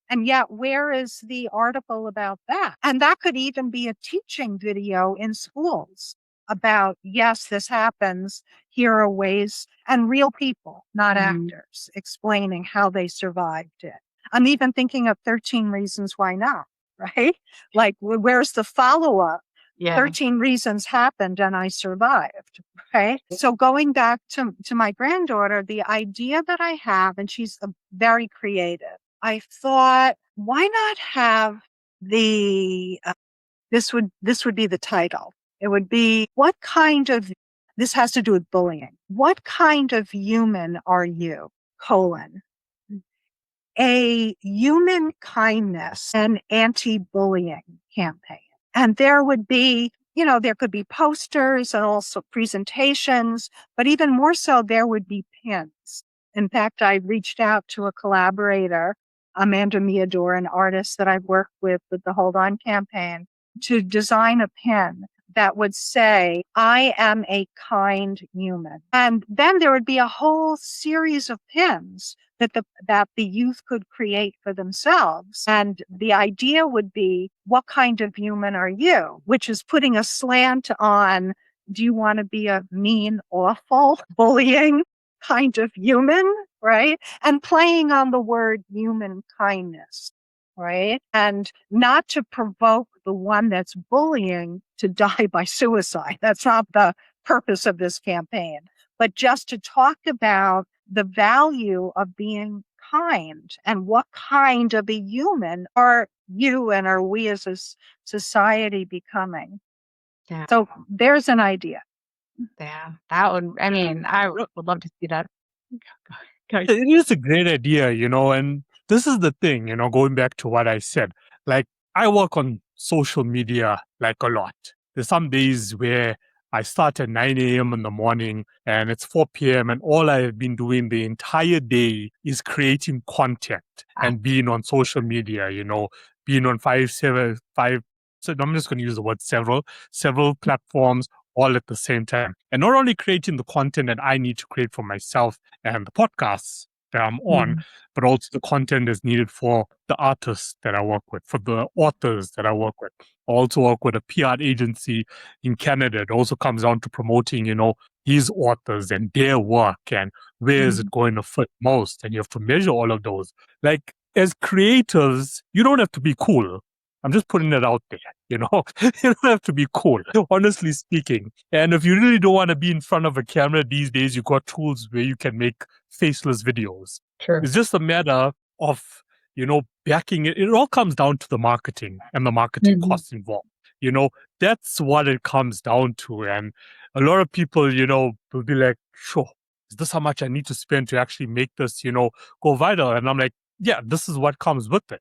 And yet, where is the article about that? And that could even be a teaching video in schools about, yes, this happens. Here are ways, and real people, not actors, explaining how they survived it. I'm even thinking of 13 Reasons Why Not, right? Like, where's the follow-up? 13 reasons happened and I survived, right? So going back to my granddaughter, the idea that I have, and she's very creative, I thought, why not have this would be the title. It would be, this has to do with bullying. What kind of human are you? A human kindness and anti-bullying campaign. And there would be, there could be posters and also presentations, but even more so, there would be pins. In fact, I reached out to a collaborator, Amanda Miador, an artist that I've worked with the Hold On campaign, to design a pin that would say, I am a kind human. And then there would be a whole series of pins that the youth could create for themselves. And the idea would be, what kind of human are you? Which is putting a slant on, do you want to be a mean, awful, bullying kind of human, right? And playing on the word human kindness, right? And not to provoke the one that's bullying to die by suicide. That's not the purpose of this campaign, but just to talk about the value of being kind and what kind of a human are you and are we as a society becoming. Yeah. So there's an idea. Yeah, that would, I would love to see that. Okay. It is a great idea, and this is the thing, going back to what I said. Like, I work on social media like a lot. There's some days where I start at 9 a.m. in the morning and it's 4 p.m. and all I have been doing the entire day is creating content and being on social media, being on five. So I'm just going to use the word several platforms all at the same time. And not only creating the content that I need to create for myself and the podcasts that I'm on, but also the content that's needed for the artists that I work with, for the authors that I work with. I also work with a PR agency in Canada. It also comes down to promoting, these authors and their work and where is it going to fit most. And you have to measure all of those. Like, as creators, you don't have to be cool. I'm just putting it out there, you don't have to be cool, honestly speaking. And if you really don't want to be in front of a camera these days, you've got tools where you can make faceless videos. True. It's just a matter of, backing it. It all comes down to the marketing and the marketing costs involved. That's what it comes down to. And a lot of people, will be like, sure, is this how much I need to spend to actually make this, go viral? And I'm like, yeah, this is what comes with it,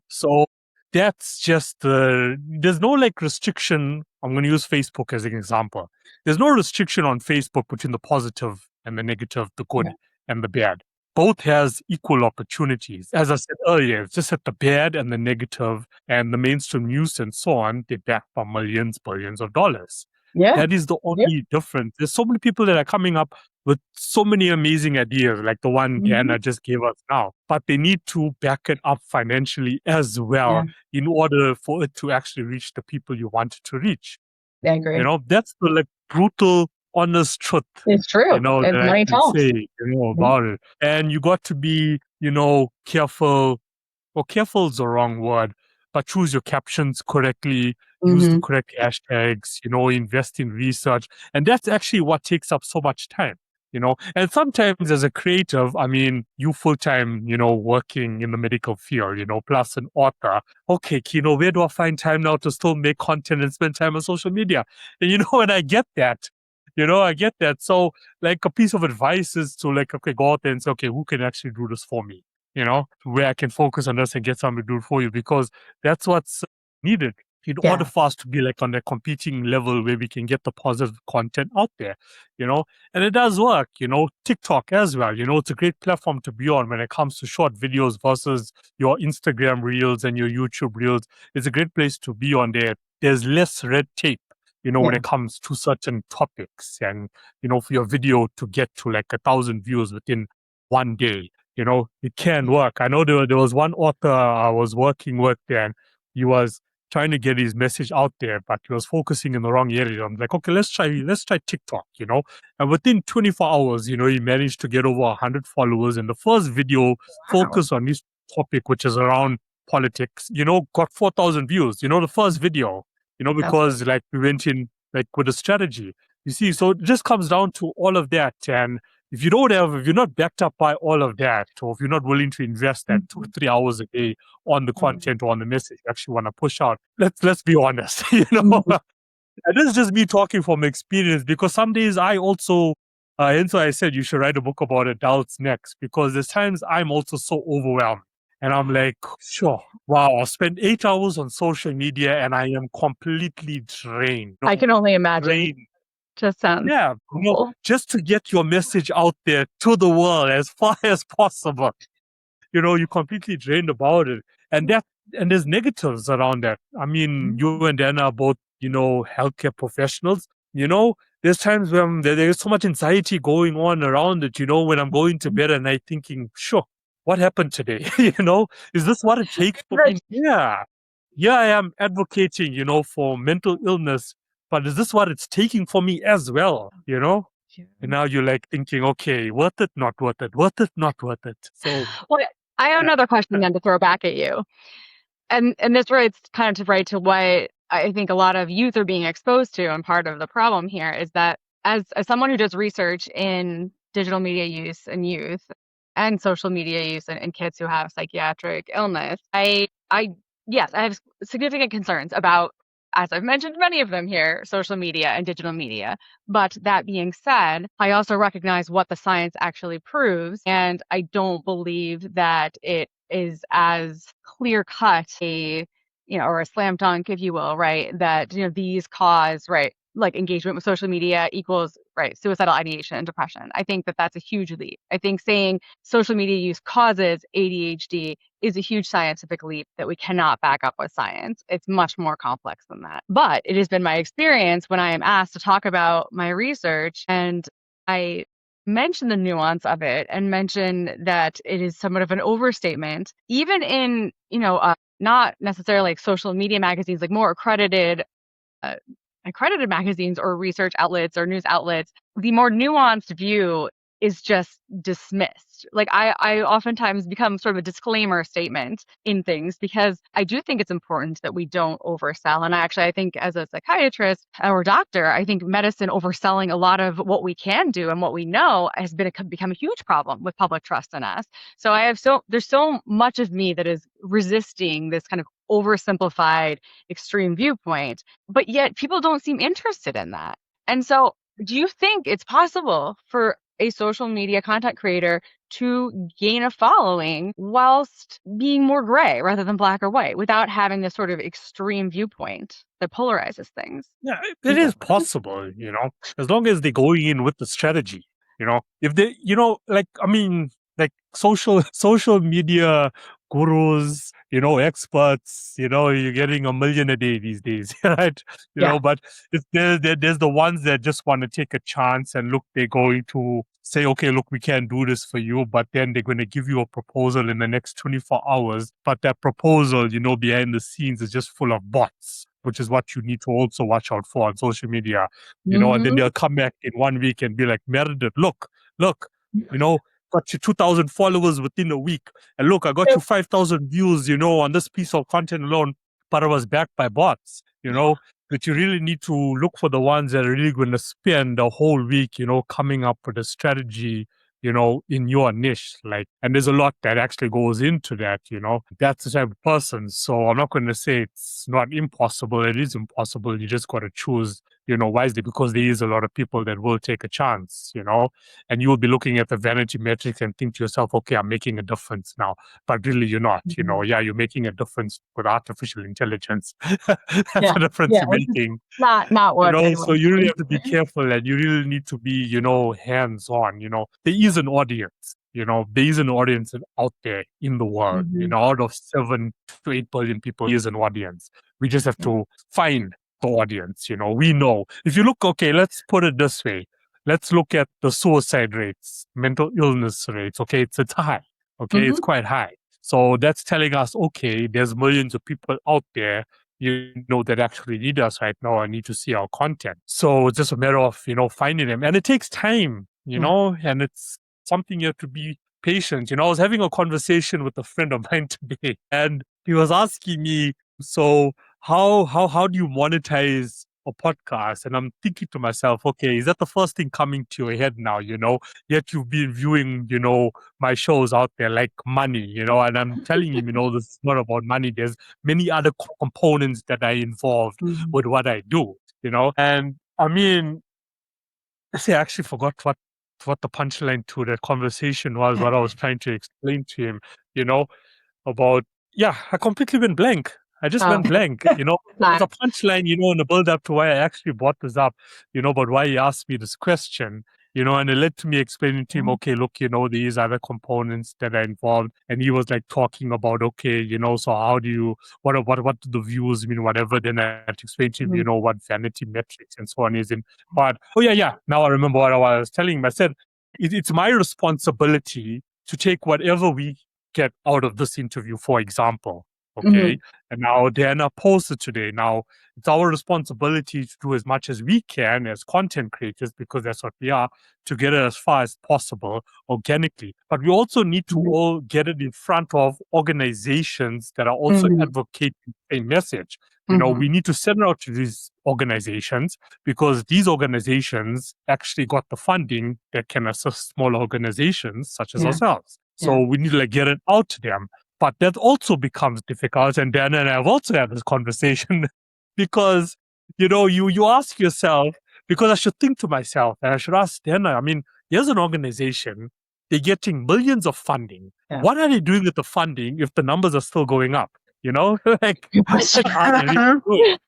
So that's just there's no restriction. I'm going to use Facebook as an example. There's no restriction on Facebook between the positive and the negative, the good and the bad. Both has equal opportunities. As I said earlier, it's just that the bad and the negative and the mainstream news and so on, they back by millions, billions of dollars. Yeah. That is the only difference. There's so many people that are coming up with so many amazing ideas, like the one Hannah just gave us now. But they need to back it up financially as well in order for it to actually reach the people you want it to reach. I agree. That's the brutal, honest truth. It's true. That money I can talks. say, about it. And you got to be, careful. Well, careful is the wrong word, but choose your captions correctly, use the correct hashtags, invest in research. And that's actually what takes up so much time. And sometimes as a creative, you full-time, working in the medical field, plus an author. Okay, where do I find time now to still make content and spend time on social media? And and I get that. I get that. So a piece of advice is to okay, go out there and say, okay, who can actually do this for me? Where I can focus on this and get somebody to do it for you, because that's what's needed in order for us to be on a competing level where we can get the positive content out there, and it does work, TikTok as well, it's a great platform to be on when it comes to short videos versus your Instagram reels and your YouTube reels. It's a great place to be on there. There's less red tape, when it comes to certain topics and, for your video to get to 1,000 views within one day. It can work. I know there was one author I was working with, and he was trying to get his message out there, but he was focusing in the wrong area. I'm like, okay, let's try TikTok, and within 24 hours, he managed to get over 100 followers. And the first video focused on this topic, which is around politics, got 4,000 views, the first video, because we went in with a strategy, you see. So it just comes down to all of that. And if you're not backed up by all of that, or if you're not willing to invest that 2 or 3 hours a day on the content or on the message you actually want to push out, let's be honest, And this is just me talking from experience, because some days I also, and so I said you should write a book about adults next, because there's times I'm also so overwhelmed. And I'm like, sure, wow, I'll spend 8 hours on social media and I am completely drained. I can only imagine. Drained. Just sounds cool. Just to get your message out there to the world as far as possible. You're completely drained about it. And there's negatives around that. You and Anna are both, healthcare professionals. There's times when there's so much anxiety going on around it, when I'm going to bed and I'm thinking, sure, what happened today? Is this what it takes for me? Yeah. I am advocating, for mental illness, but is this what it's taking for me as well? And now you're thinking, okay, worth it, not worth it, worth it, not worth it. So, well, I have another question then to throw back at you. And this relates kind of to what I think a lot of youth are being exposed to. And part of the problem here is that as someone who does research in digital media use and youth and social media use and kids who have psychiatric illness, I have significant concerns about as I've mentioned many of them here, social media and digital media. But that being said, I also recognize what the science actually proves. And I don't believe that it is as clear cut or a slam dunk, if you will, right? That, these cause, right, like engagement with social media equals, right, suicidal ideation and depression. I think that that's a huge leap. I think saying social media use causes ADHD is a huge scientific leap that we cannot back up with science. It's much more complex than that. But it has been my experience when I am asked to talk about my research and I mention the nuance of it and mention that it is somewhat of an overstatement, even in, not necessarily like social media magazines, like more accredited magazines or research outlets or news outlets, the more nuanced view is just dismissed. Like I oftentimes become sort of a disclaimer statement in things because I do think it's important that we don't oversell. And I think as a psychiatrist or doctor, I think medicine overselling a lot of what we can do and what we know has become a huge problem with public trust in us. So there's so much of me that is resisting this kind of oversimplified extreme viewpoint, but yet people don't seem interested in that. And so do you think it's possible for a social media content creator to gain a following whilst being more gray rather than black or white without having this sort of extreme viewpoint that polarizes things? Yeah, it is possible, as long as they're going in with the strategy, if they, like social media gurus, experts, you're getting 1 million a day these days, right? But there's the ones that just want to take a chance and look, they're going to say, okay, look, we can't do this for you, but then they're going to give you a proposal in the next 24 hours. But that proposal, behind the scenes is just full of bots, which is what you need to also watch out for on social media, and then they'll come back in 1 week and be like, Meredith, look, got you 2,000 followers within a week. And look, I got you 5,000 views, on this piece of content alone, but it was backed by bots, But you really need to look for the ones that are really going to spend the whole week, coming up with a strategy, in your niche. And there's a lot that actually goes into that, That's the type of person. So I'm not going to say it's not impossible. It is impossible. You just got to choose, wisely, because there is a lot of people that will take a chance, and you will be looking at the vanity metrics and think to yourself, okay, I'm making a difference now. But really, you're not, you're making a difference with artificial intelligence. That's the difference you're making. Not what so you really have to be careful and you really need to be, hands-on, There is an audience, there is an audience out there in the world, out of 7 to 8 billion people, there is an audience. We just have to find the audience, we know. If you look, okay, let's put it this way. Let's look at the suicide rates, mental illness rates. Okay, it's high. Okay, it's quite high. So that's telling us, okay, there's millions of people out there, that actually need us right now and need to see our content. So it's just a matter of, finding them. And it takes time, and it's something you have to be patient. I was having a conversation with a friend of mine today, and he was asking me, so how do you monetize a podcast? And I'm thinking to myself, okay, is that the first thing coming to your head now, Yet you've been viewing, my shows out there like money, and I'm telling him, this is not about money. There's many other components that are involved with what I do, And I mean, I actually forgot what the punchline to that conversation was, what I was trying to explain to him, about, I completely went blank. I just went blank, There's a punchline, in the build up to why I actually brought this up, but why he asked me this question, and it led to me explaining to him, okay, look, these other components that are involved. And he was like talking about, okay, so how do you, what do the views mean, whatever. Then I had to explain to him, what vanity metrics and so on is in. But, now I remember what I was telling him. I said, it's my responsibility to take whatever we get out of this interview, for example. Okay. And now Diana posted today. Now it's our responsibility to do as much as we can as content creators, because that's what we are, to get it as far as possible organically. But we also need to all get it in front of organizations that are also advocating a message. We need to send it out to these organizations, because these organizations actually got the funding that can assist small organizations such as ourselves. So we need to get it out to them. But that also becomes difficult. And Dan and I have also had this conversation because, you ask yourself, because I should think to myself and I should ask Dana, I mean, here's an organization, they're getting millions of funding. Yeah. What are they doing with the funding if the numbers are still going up? Like, Good question. what are they really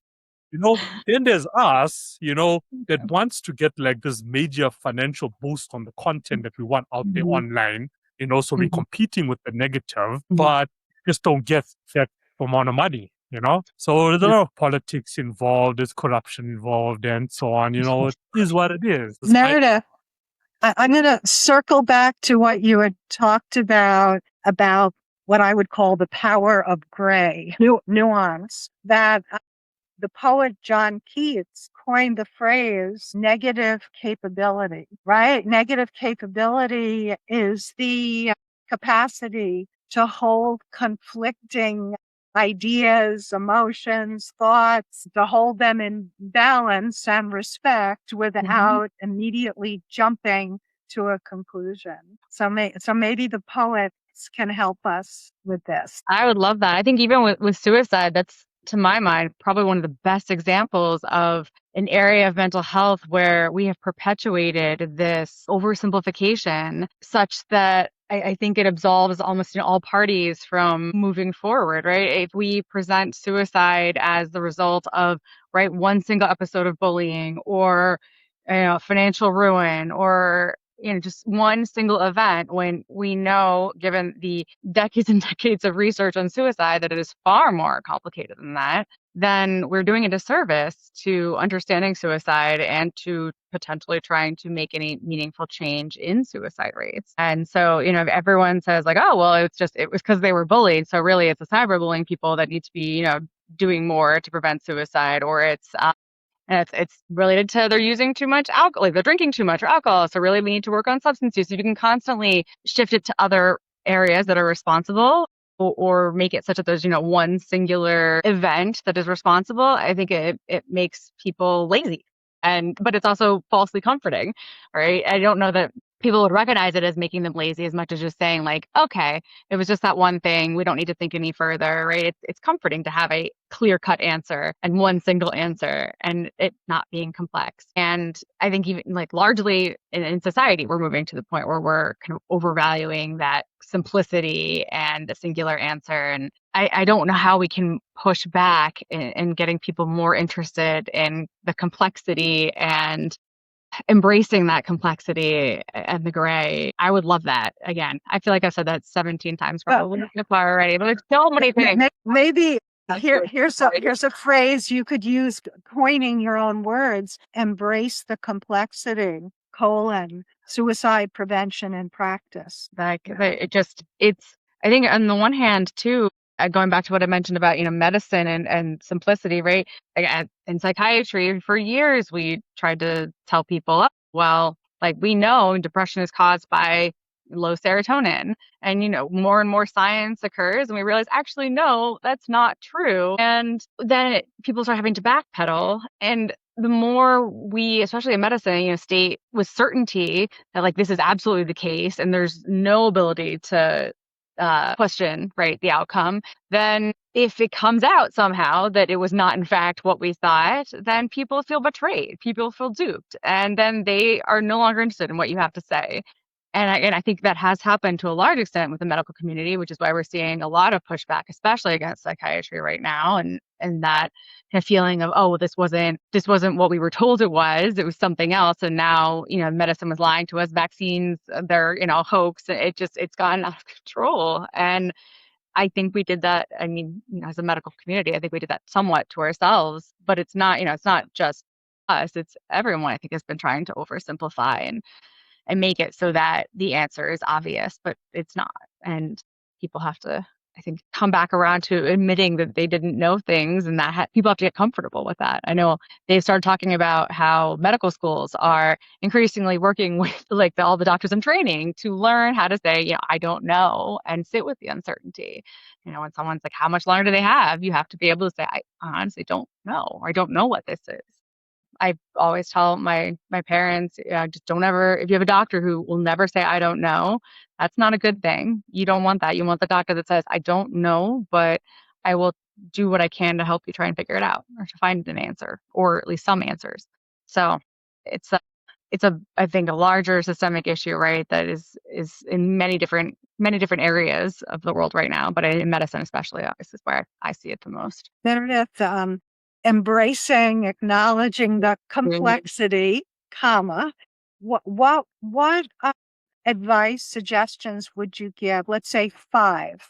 doing? Then there's us, that wants to get like this major financial boost on the content that we want out there Mhm. online, so we're Mhm. competing with the negative, Mhm. but just don't get that amount of money, So there's a lot of politics involved, there's corruption involved, and so on, it is what it is. Meredith, I'm going to circle back to what you had talked about what I would call the power of gray, nuance, that the poet John Keats coined the phrase negative capability, right? Negative capability is the capacity to hold conflicting ideas, emotions, thoughts, to hold them in balance and respect without immediately jumping to a conclusion. So maybe the poets can help us with this. I would love that. I think even with suicide, that's, to my mind, probably one of the best examples of an area of mental health where we have perpetuated this oversimplification such that I think it absolves almost all parties from moving forward, right? If we present suicide as the result of, right, one single episode of bullying or financial ruin or just one single event, when we know, given the decades and decades of research on suicide, that it is far more complicated than that, then we're doing a disservice to understanding suicide and to potentially trying to make any meaningful change in suicide rates. And so, if everyone says like, oh, well, it was because they were bullied. So really it's the cyberbullying people that need to be, doing more to prevent suicide, or and it's related to they're using too much alcohol, like they're drinking too much alcohol. So really we need to work on substance use. If you can constantly shift it to other areas that are responsible or make it such that there's, one singular event that is responsible, I think it makes people lazy. But it's also falsely comforting, right? I don't know that people would recognize it as making them lazy as much as just saying like, okay, it was just that one thing. We don't need to think any further, right? It's comforting to have a clear-cut answer and one single answer and it not being complex. And I think even like largely in society, we're moving to the point where we're kind of overvaluing that simplicity and a singular answer. And I don't know how we can push back in getting people more interested in the complexity and embracing that complexity and the gray. I would love that. Again, I feel like I've said that 17 times probably so far already, but there's so many things. Maybe here's a phrase you could use, coining your own words: embrace the complexity, suicide prevention and practice. It's I think on the one hand too, going back to what I mentioned about, medicine and simplicity, right? Like, in psychiatry, for years, we tried to tell people, oh, well, like we know depression is caused by low serotonin, and more and more science occurs and we realize actually no, that's not true. And then people start having to backpedal, and the more we, especially in medicine, state with certainty that like this is absolutely the case and there's no ability to question, right, the outcome, then if it comes out somehow that it was not in fact what we thought, then people feel betrayed, people feel duped, and then they are no longer interested in what you have to say. And I think that has happened to a large extent with the medical community, which is why we're seeing a lot of pushback, especially against psychiatry right now, and that kind of feeling of, oh, well, this wasn't what we were told it was something else, and now medicine was lying to us, vaccines, they're hoax. It's gotten out of control, and I think we did that. I mean, as a medical community, I think we did that somewhat to ourselves, but it's not just us, it's everyone. I think has been trying to oversimplify and make it so that the answer is obvious, but it's not. And people have to, I think, come back around to admitting that they didn't know things, and that people have to get comfortable with that. I know they've started talking about how medical schools are increasingly working with like all the doctors in training to learn how to say, I don't know, and sit with the uncertainty. When someone's like, how much longer do they have? You have to be able to say, I honestly don't know, or I don't know what this is. I always tell my parents, just don't ever, if you have a doctor who will never say, I don't know, that's not a good thing. You don't want that. You want the doctor that says, I don't know, but I will do what I can to help you try and figure it out or to find an answer or at least some answers. So it's I think a larger systemic issue, right? That is in many different areas of the world right now, but in medicine especially, this is where I see it the most. Meredith, embracing, acknowledging the complexity, what advice, suggestions would you give? Let's say five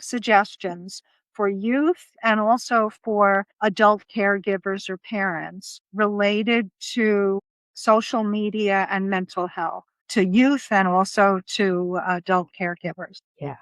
suggestions for youth and also for adult caregivers or parents related to social media and mental health, to youth and also to adult caregivers. Yeah.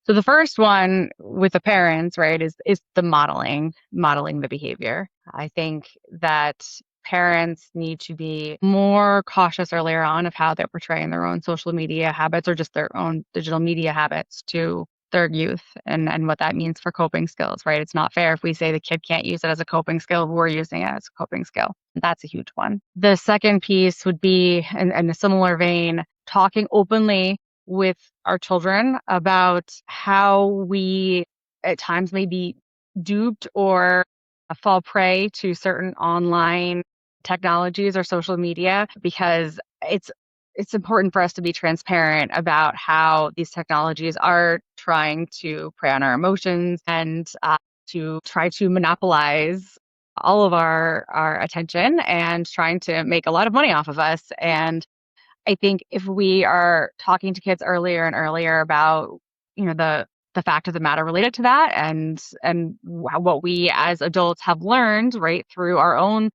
So the first one with the parents, right, is the modeling the behavior. I think that parents need to be more cautious earlier on of how they're portraying their own social media habits or just their own digital media habits to their youth and what that means for coping skills, right? It's not fair if we say the kid can't use it as a coping skill, we're using it as a coping skill. That's a huge one. The second piece would be, in a similar vein, talking openly with our children about how we at times may be duped or fall prey to certain online technologies or social media, because it's important for us to be transparent about how these technologies are trying to prey on our emotions and to try to monopolize all of our attention and trying to make a lot of money off of us. And I think if we are talking to kids earlier and earlier about, the fact of the matter related to that and what we as adults have learned, right, through our own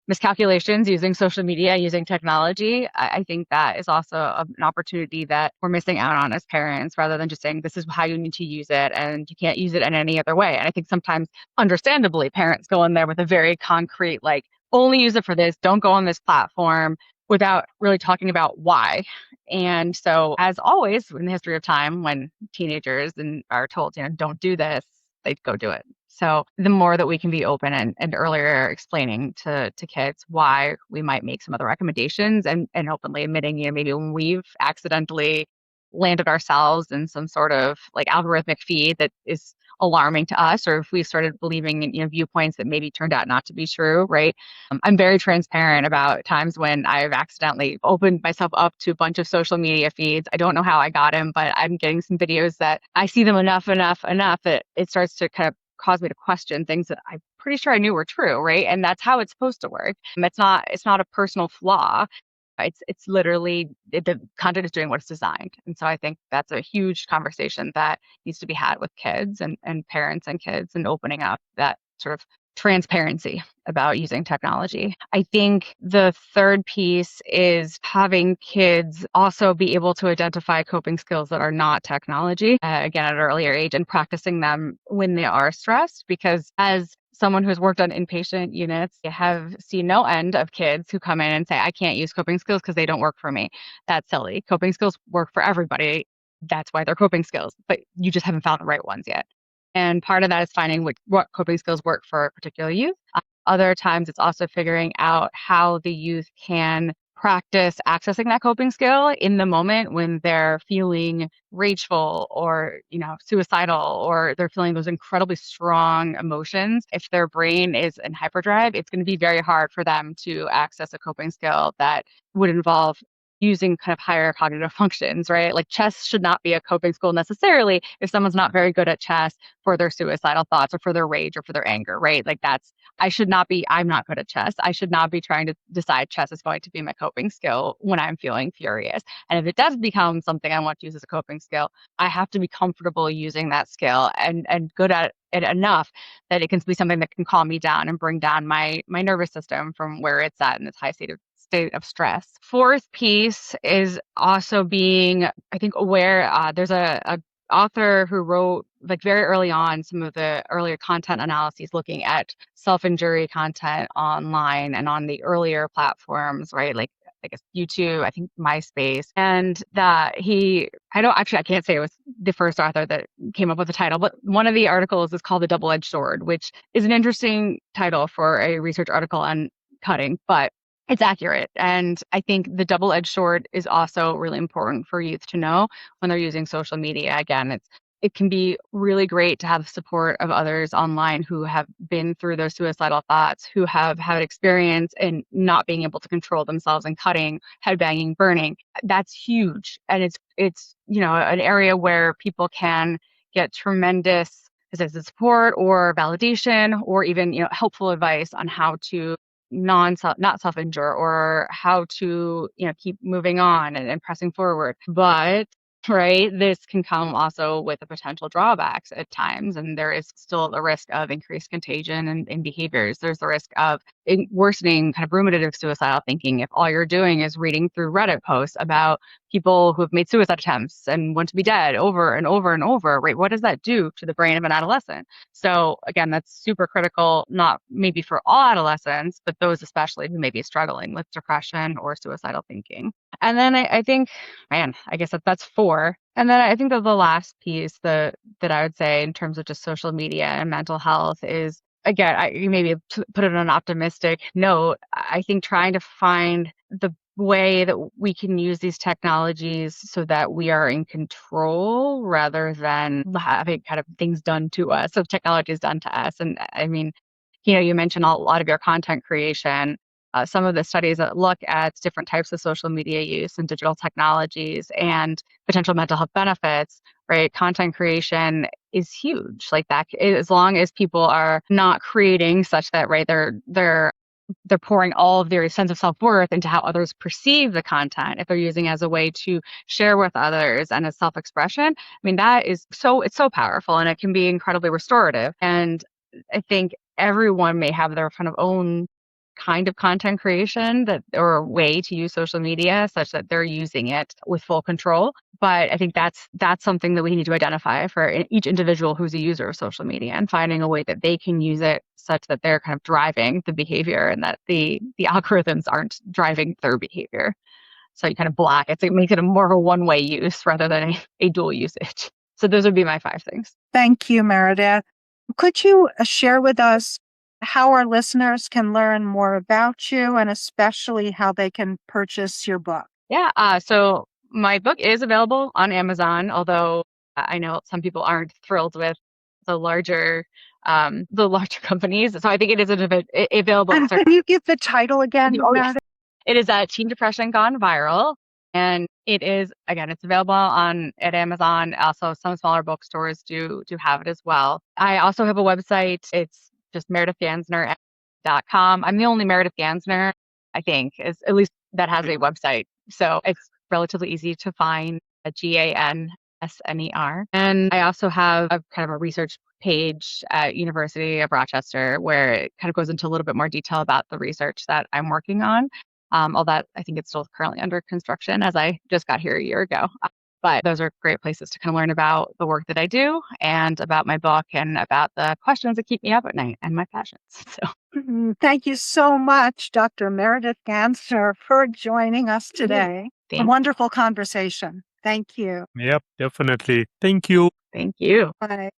miscalculations using social media, using technology, I think that is also an opportunity that we're missing out on as parents, rather than just saying, this is how you need to use it and you can't use it in any other way. And I think sometimes, understandably, parents go in there with a very concrete, like, only use it for this, don't go on this platform, without really talking about why. And so, as always, in the history of time, when teenagers are told, don't do this, they go do it. So the more that we can be open and earlier explaining to kids why we might make some other recommendations and openly admitting, maybe when we've accidentally landed ourselves in some sort of like algorithmic feed that is alarming to us, or if we started believing in viewpoints that maybe turned out not to be true, right? I'm very transparent about times when I've accidentally opened myself up to a bunch of social media feeds. I don't know how I got them, but I'm getting some videos that I see them enough that it starts to kind of cause me to question things that I'm pretty sure I knew were true, right? And that's how it's supposed to work. It's not a personal flaw. It's literally the content is doing what it's designed. And so I think that's a huge conversation that needs to be had with kids and parents and kids, and opening up that sort of transparency about using technology. I think the third piece is having kids also be able to identify coping skills that are not technology, again, at an earlier age, and practicing them when they are stressed, because as someone who's worked on inpatient units, I have seen no end of kids who come in and say, I can't use coping skills because they don't work for me. That's silly. Coping skills work for everybody. That's why they're coping skills, but you just haven't found the right ones yet. And part of that is finding what coping skills work for a particular youth. Other times it's also figuring out how the youth can practice accessing that coping skill in the moment when they're feeling rageful or, suicidal, or they're feeling those incredibly strong emotions. If their brain is in hyperdrive, it's going to be very hard for them to access a coping skill that would involve using kind of higher cognitive functions, right? Like chess should not be a coping skill necessarily if someone's not very good at chess for their suicidal thoughts or for their rage or for their anger, right? Like I'm not good at chess. I should not be trying to decide chess is going to be my coping skill when I'm feeling furious. And if it does become something I want to use as a coping skill, I have to be comfortable using that skill and good at it enough that it can be something that can calm me down and bring down my nervous system from where it's at in this high state of stress. Fourth piece is also being, I think, aware. There's a author who wrote like very early on some of the earlier content analyses looking at self-injury content online and on the earlier platforms, right? Like I guess YouTube, I think MySpace, and that I can't say it was the first author that came up with the title, but one of the articles is called The Double-Edged Sword, which is an interesting title for a research article on cutting, but it's accurate. And I think the double-edged sword is also really important for youth to know when they're using social media. Again, it's it can be really great to have the support of others online who have been through those suicidal thoughts, who have had experience in not being able to control themselves and cutting, headbanging, burning. That's huge. And it's an area where people can get tremendous support or validation or even, helpful advice on how to not self-injure or how to, keep moving on and pressing forward. But right, this can come also with the potential drawbacks at times, and there is still the risk of increased contagion in behaviors. There's the risk of worsening kind of ruminative suicidal thinking if all you're doing is reading through Reddit posts about people who have made suicide attempts and want to be dead over and over and over, right? What does that do to the brain of an adolescent? So again, that's super critical, not maybe for all adolescents, but those especially who may be struggling with depression or suicidal thinking. And then I think, man, I guess that's 4. And then I think that the last piece that I would say in terms of just social media and mental health is, again, you maybe put it on an optimistic note. I think trying to find the way that we can use these technologies so that we are in control rather than having kind of things done to us. So technology is done to us. And I mean, you mentioned a lot of your content creation. Some of the studies that look at different types of social media use and digital technologies and potential mental health benefits, right? Content creation is huge. Like that, as long as people are not creating such that, right, they're pouring all of their sense of self-worth into how others perceive the content. If they're using it as a way to share with others and as self-expression, I mean, it's so powerful and it can be incredibly restorative. And I think everyone may have their kind of own kind of content creation or a way to use social media such that they're using it with full control. But I think that's something that we need to identify for each individual who's a user of social media and finding a way that they can use it such that they're kind of driving the behavior and that the algorithms aren't driving their behavior. So you kind of block it. So it makes it more of a one-way use rather than a dual usage. So those would be my 5 things. Thank you, Meredith. Could you share with us how our listeners can learn more about you and especially how they can purchase your book? Yeah. So my book is available on Amazon, although I know some people aren't thrilled with the larger companies. So I think it is available. And can you give the title again, Oh, yes. Meredith? It is Teen Depression Gone Viral. And it is, again, it's available at Amazon. Also, some smaller bookstores do have it as well. I also have a website. It's just meredithgansner.com. I'm the only Meredith Gansner, I think, is at least that has a website. So it's relatively easy to find, GANSNER. And I also have a kind of a research page at University of Rochester where it kind of goes into a little bit more detail about the research that I'm working on. All that I think it's still currently under construction as I just got here a year ago. But those are great places to kind of learn about the work that I do and about my book and about the questions that keep me up at night and my passions. So thank you so much, Dr. Meredith Gansner, for joining us today. A wonderful conversation. Thank you. Yep, definitely. Thank you. Thank you. Bye.